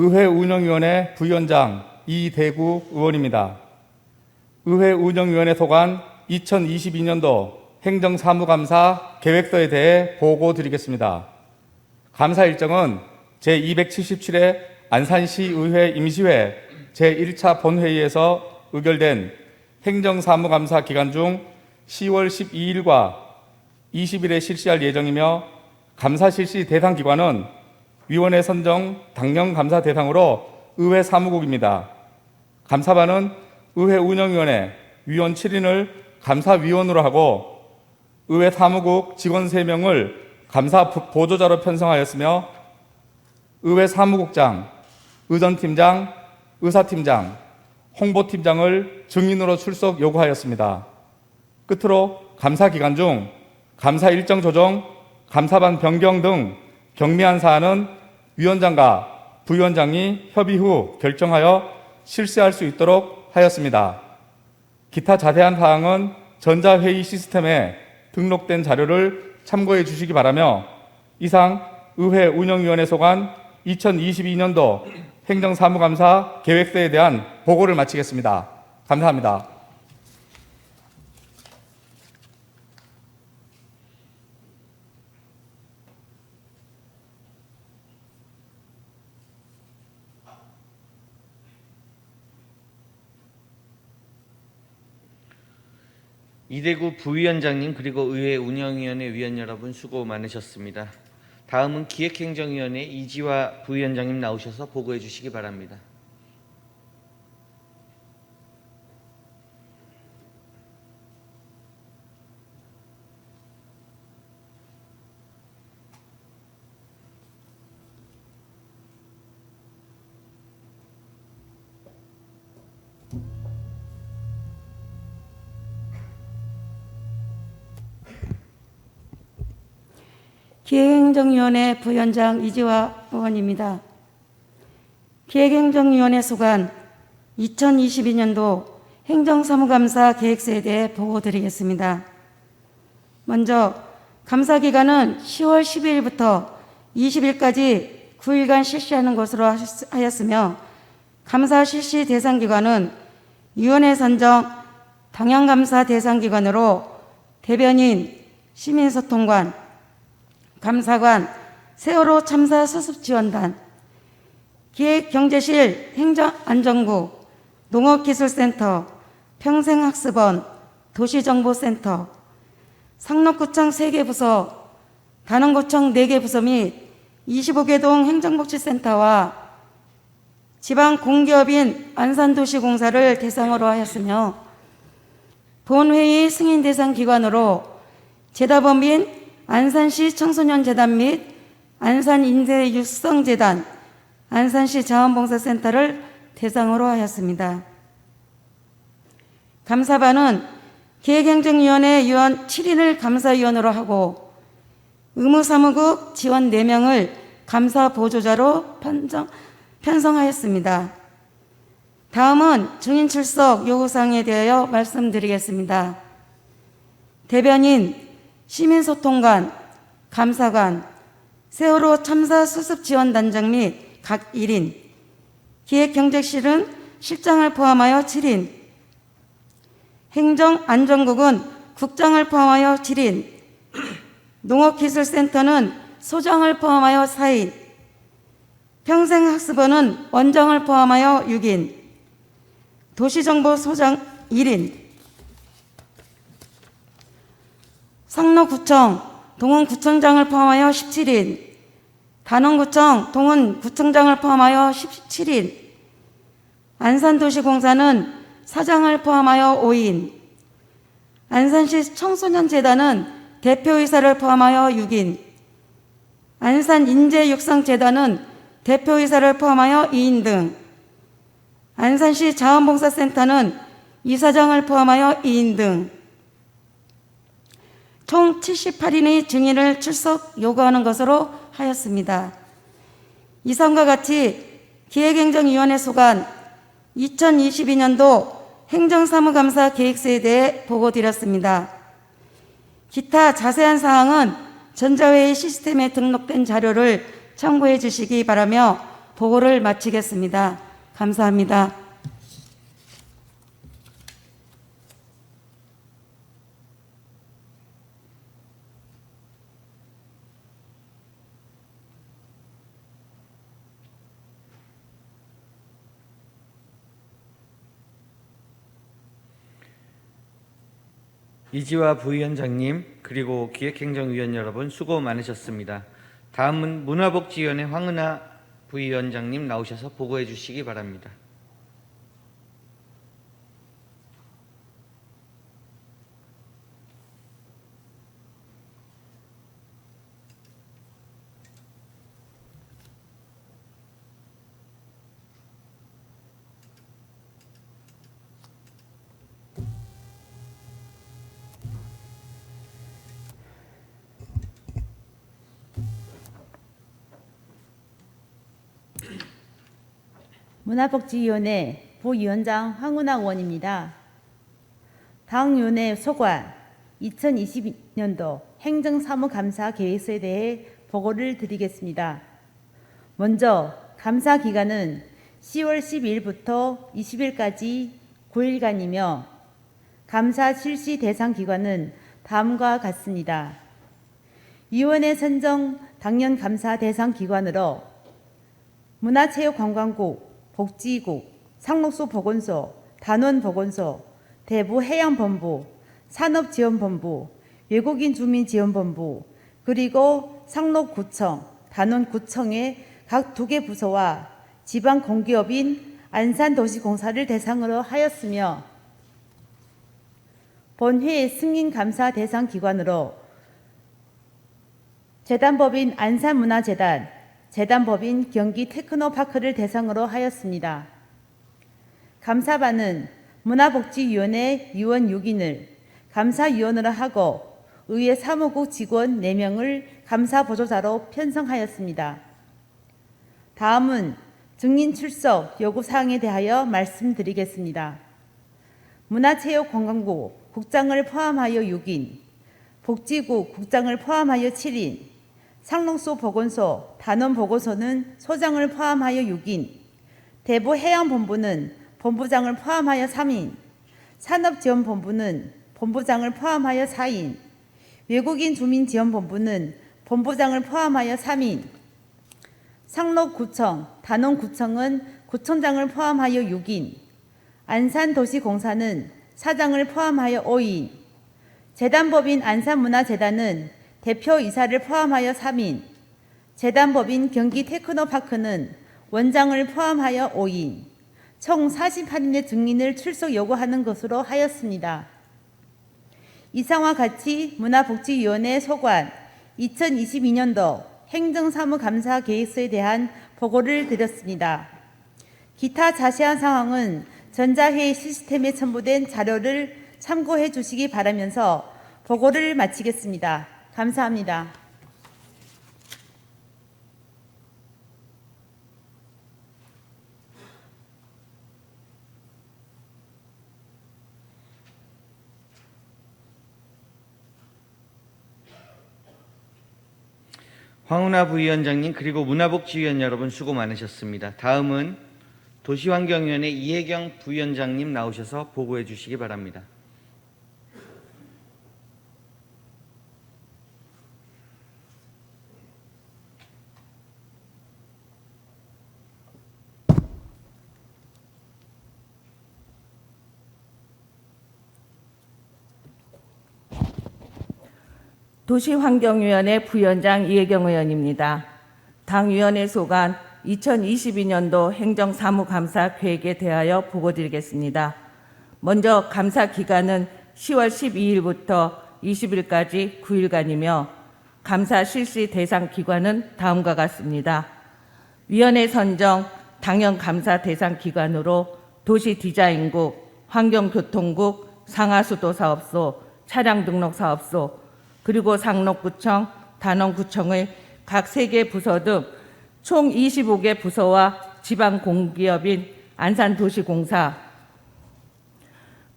[SPEAKER 7] 의회 운영위원회 부위원장 이대구 의원입니다. 의회 운영위원회 소관 2022년도 행정사무감사 계획서에 대해 보고드리겠습니다. 감사 일정은 제277회 안산시의회 임시회 제1차 본회의에서 의결된 행정사무감사 기간 중 10월 12일과 20일에 실시할 예정이며 감사 실시 대상 기관은 위원회 선정 당령 감사 대상으로 의회 사무국입니다. 감사반은 의회 운영위원회 위원 7인을 감사위원으로 하고 의회 사무국 직원 3명을 감사 보조자로 편성하였으며 의회 사무국장, 의전팀장, 의사팀장, 홍보팀장을 증인으로 출석 요구하였습니다. 끝으로 감사 기간 중 감사 일정 조정, 감사반 변경 등 경미한 사안은 위원장과 부위원장이 협의 후 결정하여 실시할 수 있도록 하였습니다. 기타 자세한 사항은 전자회의 시스템에 등록된 자료를 참고해 주시기 바라며 이상 의회 운영위원회 소관 2022년도 행정사무감사 계획서에 대한 보고를 마치겠습니다. 감사합니다.
[SPEAKER 1] 이대구 부위원장님 그리고 의회 운영위원회 위원 여러분 수고 많으셨습니다. 다음은 기획행정위원회 이지화 부위원장님 나오셔서 보고해 주시기 바랍니다.
[SPEAKER 8] 기획행정위원회 부위원장 이지화 의원입니다. 기획행정위원회 소관 2022년도 행정사무감사 계획서에 대해 보고드리겠습니다. 먼저 감사기간은 10월 12일부터 20일까지 9일간 실시하는 것으로 하였으며 감사 실시 대상기관은 위원회 선정 당향감사 대상기관으로 대변인, 시민소통관, 감사관, 세월호 참사 수습지원단, 기획경제실 행정안전부, 농업기술센터, 평생학습원, 도시정보센터, 상록구청 3개 부서, 단원구청 4개 부서 및 25개동 행정복지센터와 지방공기업인 안산도시공사를 대상으로 하였으며 본회의 승인 대상 기관으로 재단법인 안산시 청소년재단 및 안산인재육성재단, 안산시 자원봉사센터를 대상으로 하였습니다. 감사반은 기획행정위원회 위원 7인을 감사위원으로 하고 의무사무국 지원 4명을 감사보조자로 편성하였습니다. 다음은 증인 출석 요구사항에 대하여 말씀드리겠습니다. 대변인, 시민소통관, 감사관, 세월호 참사 수습지원단장 및 각 1인, 기획경제실은 실장을 포함하여 7인, 행정안전국은 국장을 포함하여 7인, 농업기술센터는 소장을 포함하여 4인, 평생학습원은 원장을 포함하여 6인, 도시정보소장 1인, 상로구청, 동원구청장을 포함하여 17인, 단원구청, 동원구청장을 포함하여 17인, 안산도시공사는 사장을 포함하여 5인, 안산시 청소년재단은 대표이사를 포함하여 6인, 안산인재육성재단은 대표이사를 포함하여 2인 등, 안산시 자원봉사센터는 이사장을 포함하여 2인 등, 총 78인의 증인을 출석 요구하는 것으로 하였습니다. 이상과 같이 기획행정위원회 소관 2022년도 행정사무감사 계획서에 대해 보고드렸습니다. 기타 자세한 사항은 전자회의 시스템에 등록된 자료를 참고해 주시기 바라며 보고를 마치겠습니다. 감사합니다.
[SPEAKER 1] 이지화 부위원장님 그리고 기획행정위원 여러분 수고 많으셨습니다. 다음은 문화복지위원회 황은하 부위원장님 나오셔서 보고해 주시기 바랍니다.
[SPEAKER 9] 문화복지위원회 부위원장 황은하 의원입니다. 당위원회 소관 2022년도 행정사무감사 계획서에 대해 보고를 드리겠습니다. 먼저 감사 기간은 10월 12일부터 20일까지 9일간이며 감사 실시 대상 기관은 다음과 같습니다. 위원회 선정 당년 감사 대상 기관으로 문화체육관광국, 복지국, 상록수 보건소, 단원보건소, 대부해양본부, 산업지원본부, 외국인 주민지원본부, 그리고 상록구청, 단원구청의 각 2개 부서와 지방공기업인 안산도시공사를 대상으로 하였으며 본회의 승인감사 대상 기관으로 재단법인 안산문화재단, 재단법인 경기테크노파크를 대상으로 하였습니다. 감사반은 문화복지위원회 위원 6인을 감사위원으로 하고 의회 사무국 직원 4명을 감사보조자로 편성하였습니다. 다음은 증인 출석 요구사항에 대하여 말씀드리겠습니다. 문화체육관광부 국장을 포함하여 6인, 복지국 국장을 포함하여 7인, 상록수 보건소, 단원보건소는 소장을 포함하여 6인, 대부해양본부는 본부장을 포함하여 3인, 산업지원본부는 본부장을 포함하여 4인, 외국인 주민지원본부는 본부장을 포함하여 3인, 상록구청, 단원구청은 구청장을 포함하여 6인, 안산도시공사는 사장을 포함하여 5인, 재단법인 안산문화재단은 대표이사를 포함하여 3인, 재단법인 경기테크노파크는 원장을 포함하여 5인, 총 48인의 증인을 출석 요구하는 것으로 하였습니다. 이상과 같이 문화복지위원회 소관 2022년도 행정사무감사 계획서에 대한 보고를 드렸습니다. 기타 자세한 상황은 전자회의 시스템에 첨부된 자료를 참고해 주시기 바라면서 보고를 마치겠습니다. 감사합니다.
[SPEAKER 1] 황운하 부위원장님 그리고 문화복지위원 여러분 수고 많으셨습니다. 다음은 도시환경위원회 이혜경 부위원장님 나오셔서 보고해 주시기 바랍니다.
[SPEAKER 3] 도시환경위원회 부위원장 이혜경 의원입니다. 당위원회 소관 2022년도 행정사무감사 계획에 대하여 보고드리겠습니다. 먼저 감사 기간은 10월 12일부터 20일까지 9일간이며 감사 실시 대상 기관은 다음과 같습니다. 위원회 선정 당연 감사 대상 기관으로 도시디자인국, 환경교통국, 상하수도사업소, 차량등록사업소, 그리고 상록구청, 단원구청의 각 3개 부서 등 총 25개 부서와 지방공기업인 안산도시공사,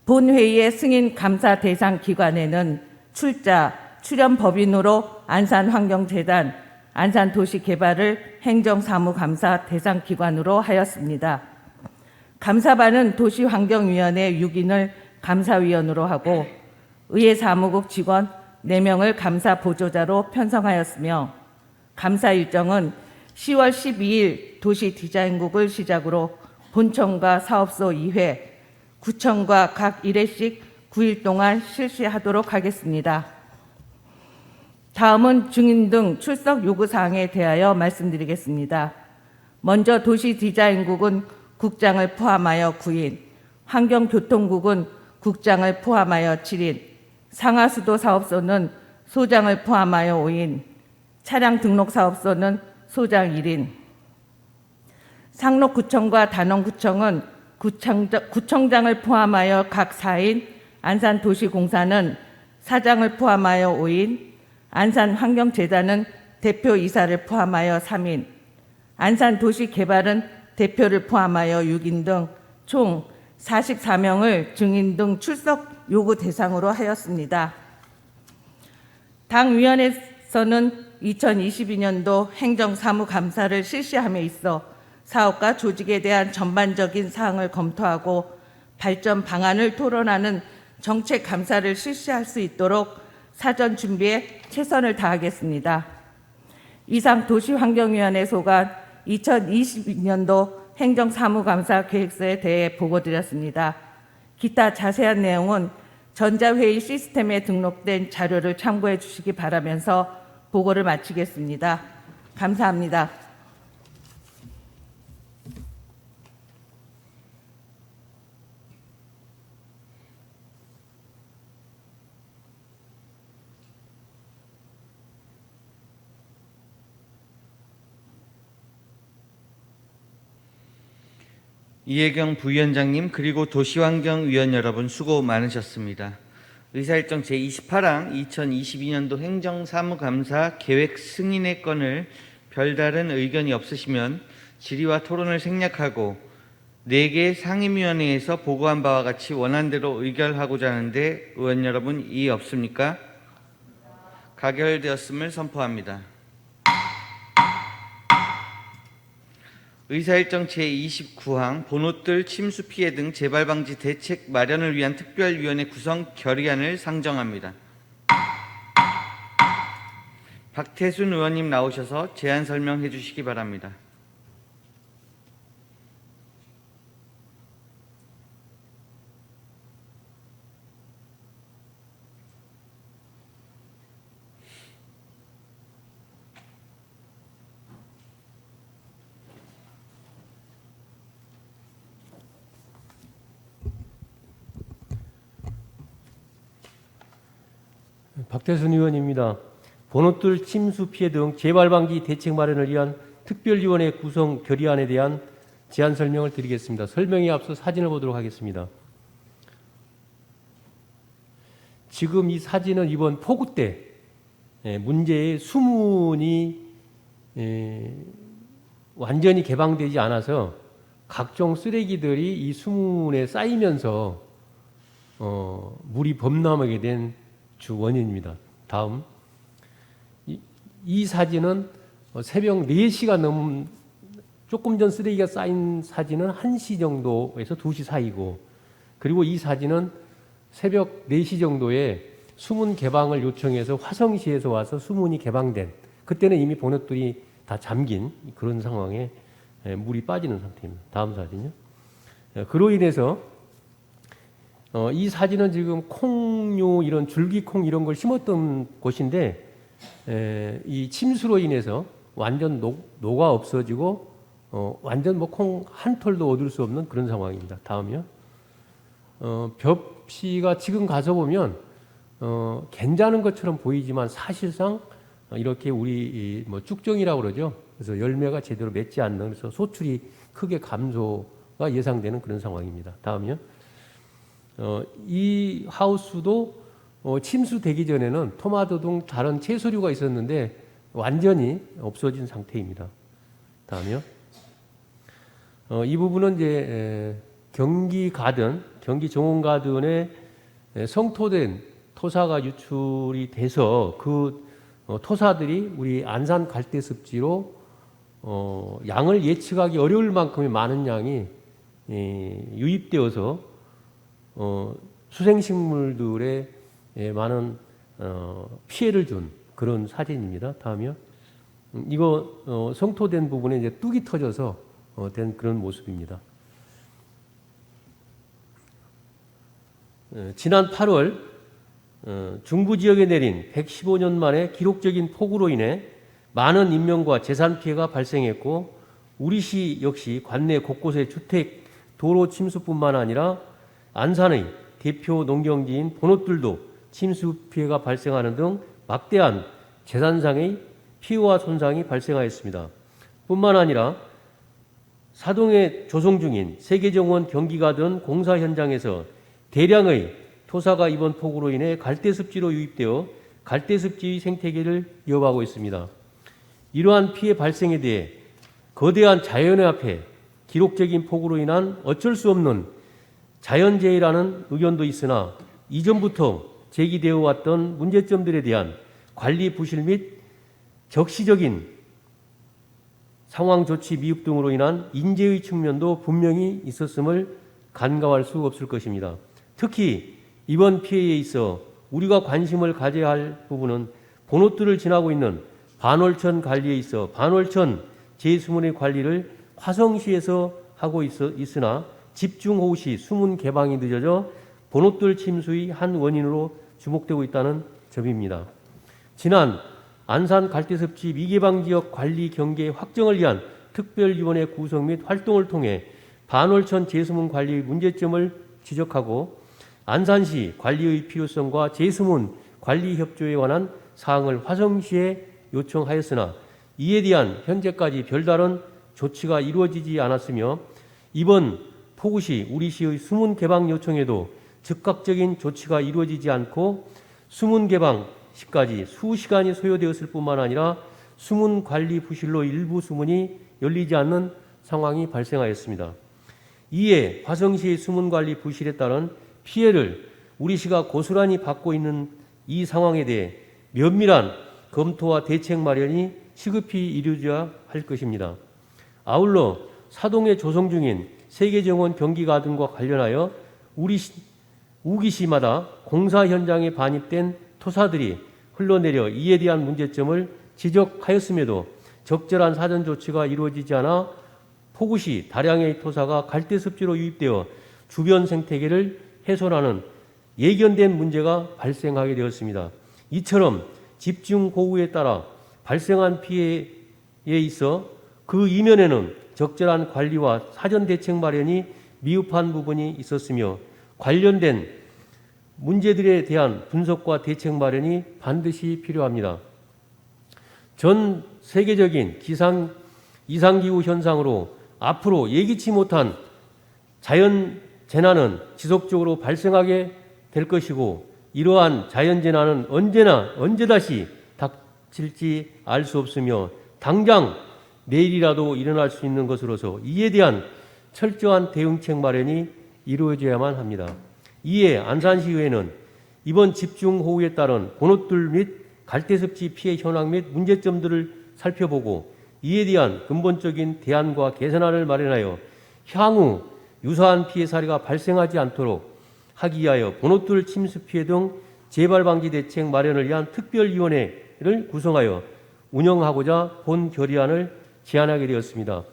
[SPEAKER 3] 본회의의 승인 감사 대상 기관에는 출연법인으로 안산환경재단, 안산도시개발을 행정사무감사 대상 기관으로 하였습니다. 감사반은 도시환경위원회 6인을 감사위원으로 하고 의회 사무국 직원 4명을 감사 보조자로 편성하였으며 감사 일정은 10월 12일 도시디자인국을 시작으로 본청과 사업소 2회, 구청과 각 1회씩 9일 동안 실시하도록 하겠습니다. 다음은 증인 등 출석 요구사항에 대하여 말씀드리겠습니다. 먼저 도시디자인국은 국장을 포함하여 9인, 환경교통국은 국장을 포함하여 7인, 상하수도사업소는 소장을 포함하여 5인, 차량등록사업소는 소장 1인, 상록구청과 단원구청은 구청장을 포함하여 각 4인, 안산도시공사는 사장을 포함하여 5인, 안산환경재단은 대표이사를 포함하여 3인, 안산도시개발은 대표를 포함하여 6인 등 총 44명을 증인 등 출석 요구 대상으로 하였습니다. 당위원회에서는 2022년도 행정사무감사를 실시함에 있어 사업과 조직에 대한 전반적인 사항을 검토하고 발전 방안을 토론하는 정책 감사를 실시할 수 있도록 사전 준비에 최선을 다하겠습니다. 이상 도시환경위원회 소관 2022년도 행정사무감사 계획서에 대해 보고드렸습니다. 기타 자세한 내용은 전자회의 시스템에 등록된 자료를 참고해 주시기 바라면서 보고를 마치겠습니다. 감사합니다.
[SPEAKER 1] 이혜경 부위원장님 그리고 도시환경위원 여러분 수고 많으셨습니다. 의사일정 제28항 2022년도 행정사무감사 계획 승인의 건을 별다른 의견이 없으시면 질의와 토론을 생략하고 4개 상임위원회에서 보고한 바와 같이 원안대로 의결하고자 하는데 의원 여러분 이의 없습니까? 가결되었음을 선포합니다. 의사일정 제29항 번호뜰 침수 피해 등 재발 방지 대책 마련을 위한 특별위원회 구성 결의안을 상정합니다. 박태순 의원님 나오셔서 제안 설명해 주시기 바랍니다.
[SPEAKER 10] 박태순 의원입니다. 번호돌 침수 피해 등 재발 방지 대책 마련을 위한 특별위원회 구성 결의안에 대한 제안 설명을 드리겠습니다. 설명에 앞서 사진을 보도록 하겠습니다. 지금 이 사진은 이번 폭우 때 문제의 수문이 완전히 개방되지 않아서 각종 쓰레기들이 이 수문에 쌓이면서 물이 범람하게 된 주 원인입니다. 다음. 이 사진은 새벽 4시가 넘은 조금 전 쓰레기가 쌓인 사진은 1시 정도에서 2시 사이고, 그리고 이 사진은 새벽 4시 정도에 수문 개방을 요청해서 화성시에서 와서 수문이 개방된, 그때는 이미 번호돌이 다 잠긴 그런 상황에 물이 빠지는 상태입니다. 다음 사진요. 그로 인해서 이 사진은 지금 콩류, 이런 줄기콩 이런 걸 심었던 곳인데 이 침수로 인해서 완전 녹아 없어지고 완전 뭐 콩 한 톨도 얻을 수 없는 그런 상황입니다. 다음이요. 벽시가 지금 가서 보면 괜찮은 것처럼 보이지만 사실상 이렇게 우리 뭐 쭉정이라고 그러죠. 그래서 열매가 제대로 맺지 않는, 그래서 소출이 크게 감소가 예상되는 그런 상황입니다. 다음이요. 이 하우스도 침수되기 전에는 토마토 등 다른 채소류가 있었는데 완전히 없어진 상태입니다. 다음이요. 이 부분은 이제 경기 정원 가든에 성토된 토사가 유출이 돼서 그 토사들이 우리 안산 갈대습지로 양을 예측하기 어려울 만큼의 많은 양이 유입되어서 수생식물들에 많은 피해를 준 그런 사진입니다. 다음이요. 이거 성토된 부분에 이제 뚝이 터져서 된 그런 모습입니다. 지난 8월 중부 지역에 내린 115년 만에 기록적인 폭우로 인해 많은 인명과 재산 피해가 발생했고, 우리시 역시 관내 곳곳의 주택, 도로 침수뿐만 아니라 안산의 대표 농경지인 번호돌도 침수 피해가 발생하는 등 막대한 재산상의 피해와 손상이 발생하였습니다. 뿐만 아니라 사동에 조성 중인 세계정원 경기가든 공사 현장에서 대량의 토사가 이번 폭우로 인해 갈대습지로 유입되어 갈대습지 생태계를 위협하고 있습니다. 이러한 피해 발생에 대해 거대한 자연의 앞에 기록적인 폭우로 인한 어쩔 수 없는 자연재해라는 의견도 있으나, 이전부터 제기되어 왔던 문제점들에 대한 관리 부실 및 적시적인 상황 조치 미흡 등으로 인한 인재의 측면도 분명히 있었음을 간과할 수 없을 것입니다. 특히 이번 피해에 있어 우리가 관심을 가져야 할 부분은 번호돌을 지나고 있는 반월천 관리에 있어 반월천 제수문의 관리를 화성시에서 하고 있으나 집중호우 시 수문 개방이 늦어져 번호돌 침수의 한 원인으로 주목되고 있다는 점입니다. 지난 안산 갈대습지 미개방지역 관리 경계 확정을 위한 특별위원회 구성 및 활동을 통해 반월천 제수문 관리의 문제점을 지적하고 안산시 관리의 필요성과 제수문 관리 협조에 관한 사항을 화성시에 요청하였으나 이에 대한 현재까지 별다른 조치가 이루어지지 않았으며, 이번 폭우시 우리시의 수문 개방 요청에도 즉각적인 조치가 이루어지지 않고 수문 개방 시까지 수시간이 소요되었을 뿐만 아니라 수문 관리 부실로 일부 수문이 열리지 않는 상황이 발생하였습니다. 이에 화성시의 수문 관리 부실에 따른 피해를 우리시가 고스란히 받고 있는 이 상황에 대해 면밀한 검토와 대책 마련이 시급히 이루어져야 할 것입니다. 아울러 사동에 조성 중인 세계정원 경기가든과 관련하여 우기시마다 공사 현장에 반입된 토사들이 흘러내려 이에 대한 문제점을 지적하였음에도 적절한 사전 조치가 이루어지지 않아 폭우시 다량의 토사가 갈대습지로 유입되어 주변 생태계를 훼손하는 예견된 문제가 발생하게 되었습니다. 이처럼 집중호우에 따라 발생한 피해에 있어 그 이면에는 적절한 관리와 사전 대책 마련이 미흡한 부분이 있었으며, 관련된 문제들에 대한 분석과 대책 마련이 반드시 필요합니다. 전 세계적인 이상기후 현상으로 앞으로 예기치 못한 자연 재난은 지속적으로 발생하게 될 것이고, 이러한 자연 재난은 언제 다시 닥칠지 알 수 없으며 당장 내일이라도 일어날 수 있는 것으로서 이에 대한 철저한 대응책 마련이 이루어져야만 합니다. 이에 안산시의회는 이번 집중호우에 따른 본호들 및 갈대습지 피해 현황 및 문제점들을 살펴보고 이에 대한 근본적인 대안과 개선안을 마련하여 향후 유사한 피해 사례가 발생하지 않도록 하기 위하여 본호들 침수 피해 등 재발 방지 대책 마련을 위한 특별위원회를 구성하여 운영하고자 본 결의안을 제안하게 되었습니다.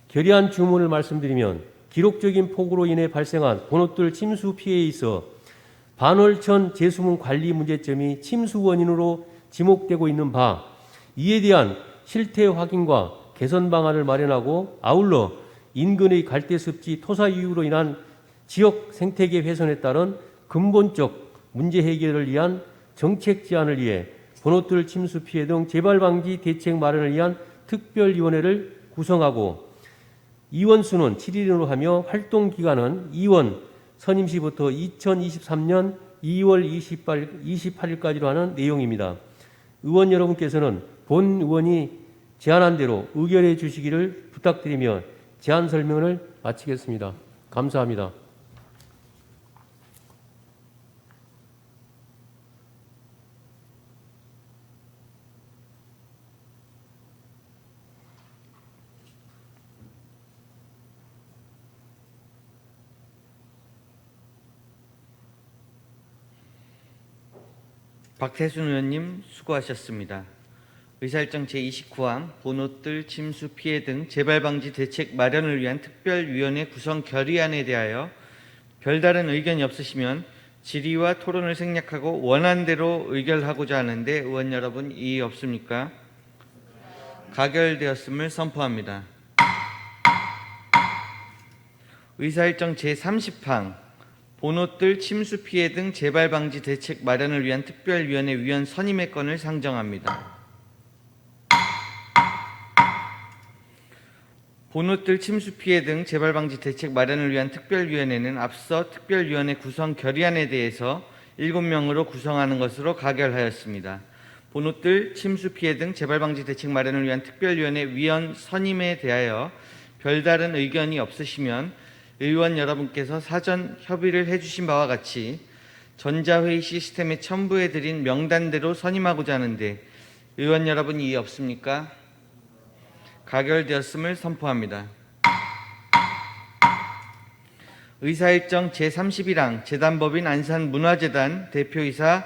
[SPEAKER 10] 결의안 주문을 말씀드리면, 기록적인 폭우로 인해 발생한 본호들 침수 피해에 있어 반월천 제수문 관리 문제점이 침수 원인으로 지목되고 있는 바, 이에 대한 실태 확인과 개선 방안을 마련하고, 아울러 인근의 갈대습지 토사 이유로 인한 지역 생태계 훼손에 따른 근본적 문제 해결을 위한 정책 제안을 위해 본호들 침수 피해 등 재발 방지 대책 마련을 위한 특별위원회를 구성하고, 이원 수는 7일으로 하며 활동 기간은 이원 선임 시부터 2023년 2월 28일까지로 하는 내용입니다. 의원 여러분께서는 본 의원이 제안한 대로 의결해 주시기를 부탁드리며 제안 설명을 마치겠습니다. 감사합니다.
[SPEAKER 1] 박태순 의원님 수고하셨습니다. 의사일정 제29항 본호들 침수 피해 등 재발방지 대책 마련을 위한 특별위원회 구성 결의안에 대하여 별다른 의견이 없으시면 질의와 토론을 생략하고 원안대로 의결하고자 하는데 의원 여러분 이의 없습니까? 가결되었음을 선포합니다. 의사일정 제30항 본호들 침수 피해 등 재발 방지 대책 마련을 위한 특별위원회 위원 선임의 건을 상정합니다. 본호들 침수 피해 등 재발 방지 대책 마련을 위한 특별위원회는 앞서 특별위원회 구성 결의안에 대해서 7명으로 구성하는 것으로 가결하였습니다. 본호들 침수 피해 등 재발 방지 대책 마련을 위한 특별위원회 위원 선임에 대하여 별다른 의견이 없으시면 의원 여러분께서 사전 협의를 해주신 바와 같이 전자회의 시스템에 첨부해드린 명단대로 선임하고자 하는데 의원 여러분 이의 없습니까? 가결되었음을 선포합니다. 의사일정 제31항 재단법인 안산문화재단 대표이사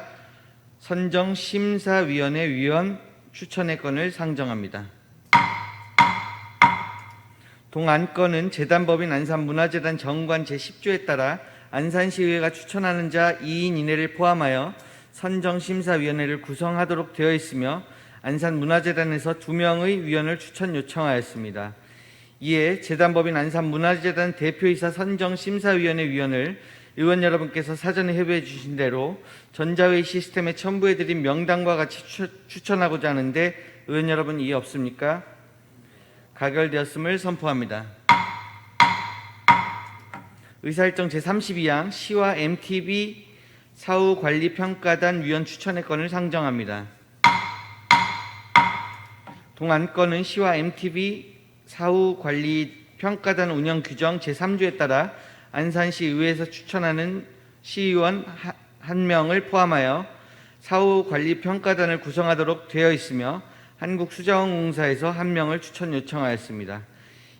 [SPEAKER 1] 선정심사위원회 위원 추천의 건을 상정합니다. 동안건은 재단법인 안산문화재단 정관 제10조에 따라 안산시의회가 추천하는 자 2인 이내를 포함하여 선정심사위원회를 구성하도록 되어 있으며 안산문화재단에서 2명의 위원을 추천 요청하였습니다. 이에 재단법인 안산문화재단 대표이사 선정심사위원회 위원을 의원 여러분께서 사전에 협의해 주신 대로 전자회의 시스템에 첨부해드린 명단과 같이 추천하고자 하는데 의원 여러분 이의 없습니까? 가결되었음을 선포합니다. 의사일정 제32항 시와 MTB 사후관리평가단 위원 추천의 건을 상정합니다. 동안건은 시와 MTB 사후관리평가단 운영 규정 제3조에 따라 안산시 의회에서 추천하는 시의원 1명을 포함하여 사후관리평가단을 구성하도록 되어 있으며 한국수자원공사에서 1명을 추천 요청하였습니다.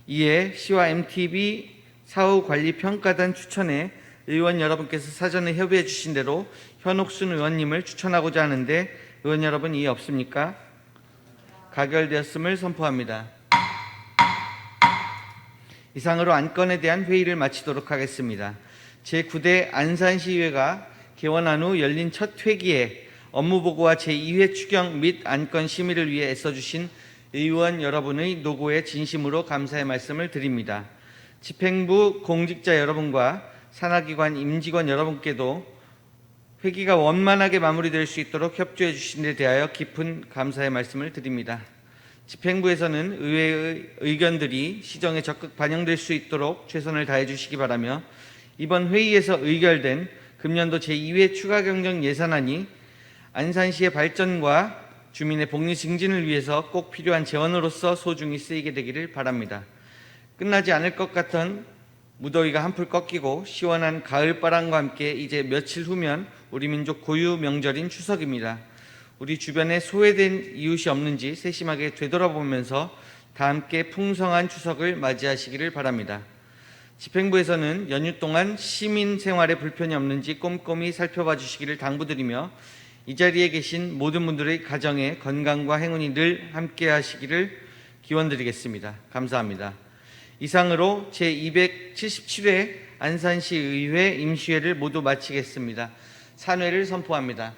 [SPEAKER 1] 이에 시와 MTB 사후관리평가단 추천에 의원 여러분께서 사전에 협의해 주신 대로 현옥순 의원님을 추천하고자 하는데 의원 여러분 이의 없습니까? 가결되었음을 선포합니다. 이상으로 안건에 대한 회의를 마치도록 하겠습니다. 제9대 안산시의회가 개원한 후 열린 첫 회기에 업무보고와 제2회 추경 및 안건 심의를 위해 애써주신 의원 여러분의 노고에 진심으로 감사의 말씀을 드립니다. 집행부 공직자 여러분과 산하기관 임직원 여러분께도 회기가 원만하게 마무리될 수 있도록 협조해 주신 데 대하여 깊은 감사의 말씀을 드립니다. 집행부에서는 의회의 의견들이 시정에 적극 반영될 수 있도록 최선을 다해 주시기 바라며 이번 회의에서 의결된 금년도 제2회 추가경정 예산안이 안산시의 발전과 주민의 복리 증진을 위해서 꼭 필요한 재원으로서 소중히 쓰이게 되기를 바랍니다. 끝나지 않을 것 같은 무더위가 한풀 꺾이고 시원한 가을바람과 함께 이제 며칠 후면 우리 민족 고유 명절인 추석입니다. 우리 주변에 소외된 이웃이 없는지 세심하게 되돌아보면서 다 함께 풍성한 추석을 맞이하시기를 바랍니다. 집행부에서는 연휴 동안 시민 생활에 불편이 없는지 꼼꼼히 살펴봐 주시기를 당부드리며 이 자리에 계신 모든 분들의 가정에 건강과 행운이 늘 함께 하시기를 기원드리겠습니다. 감사합니다. 이상으로 제277회 안산시의회 임시회를 모두 마치겠습니다. 산회를 선포합니다.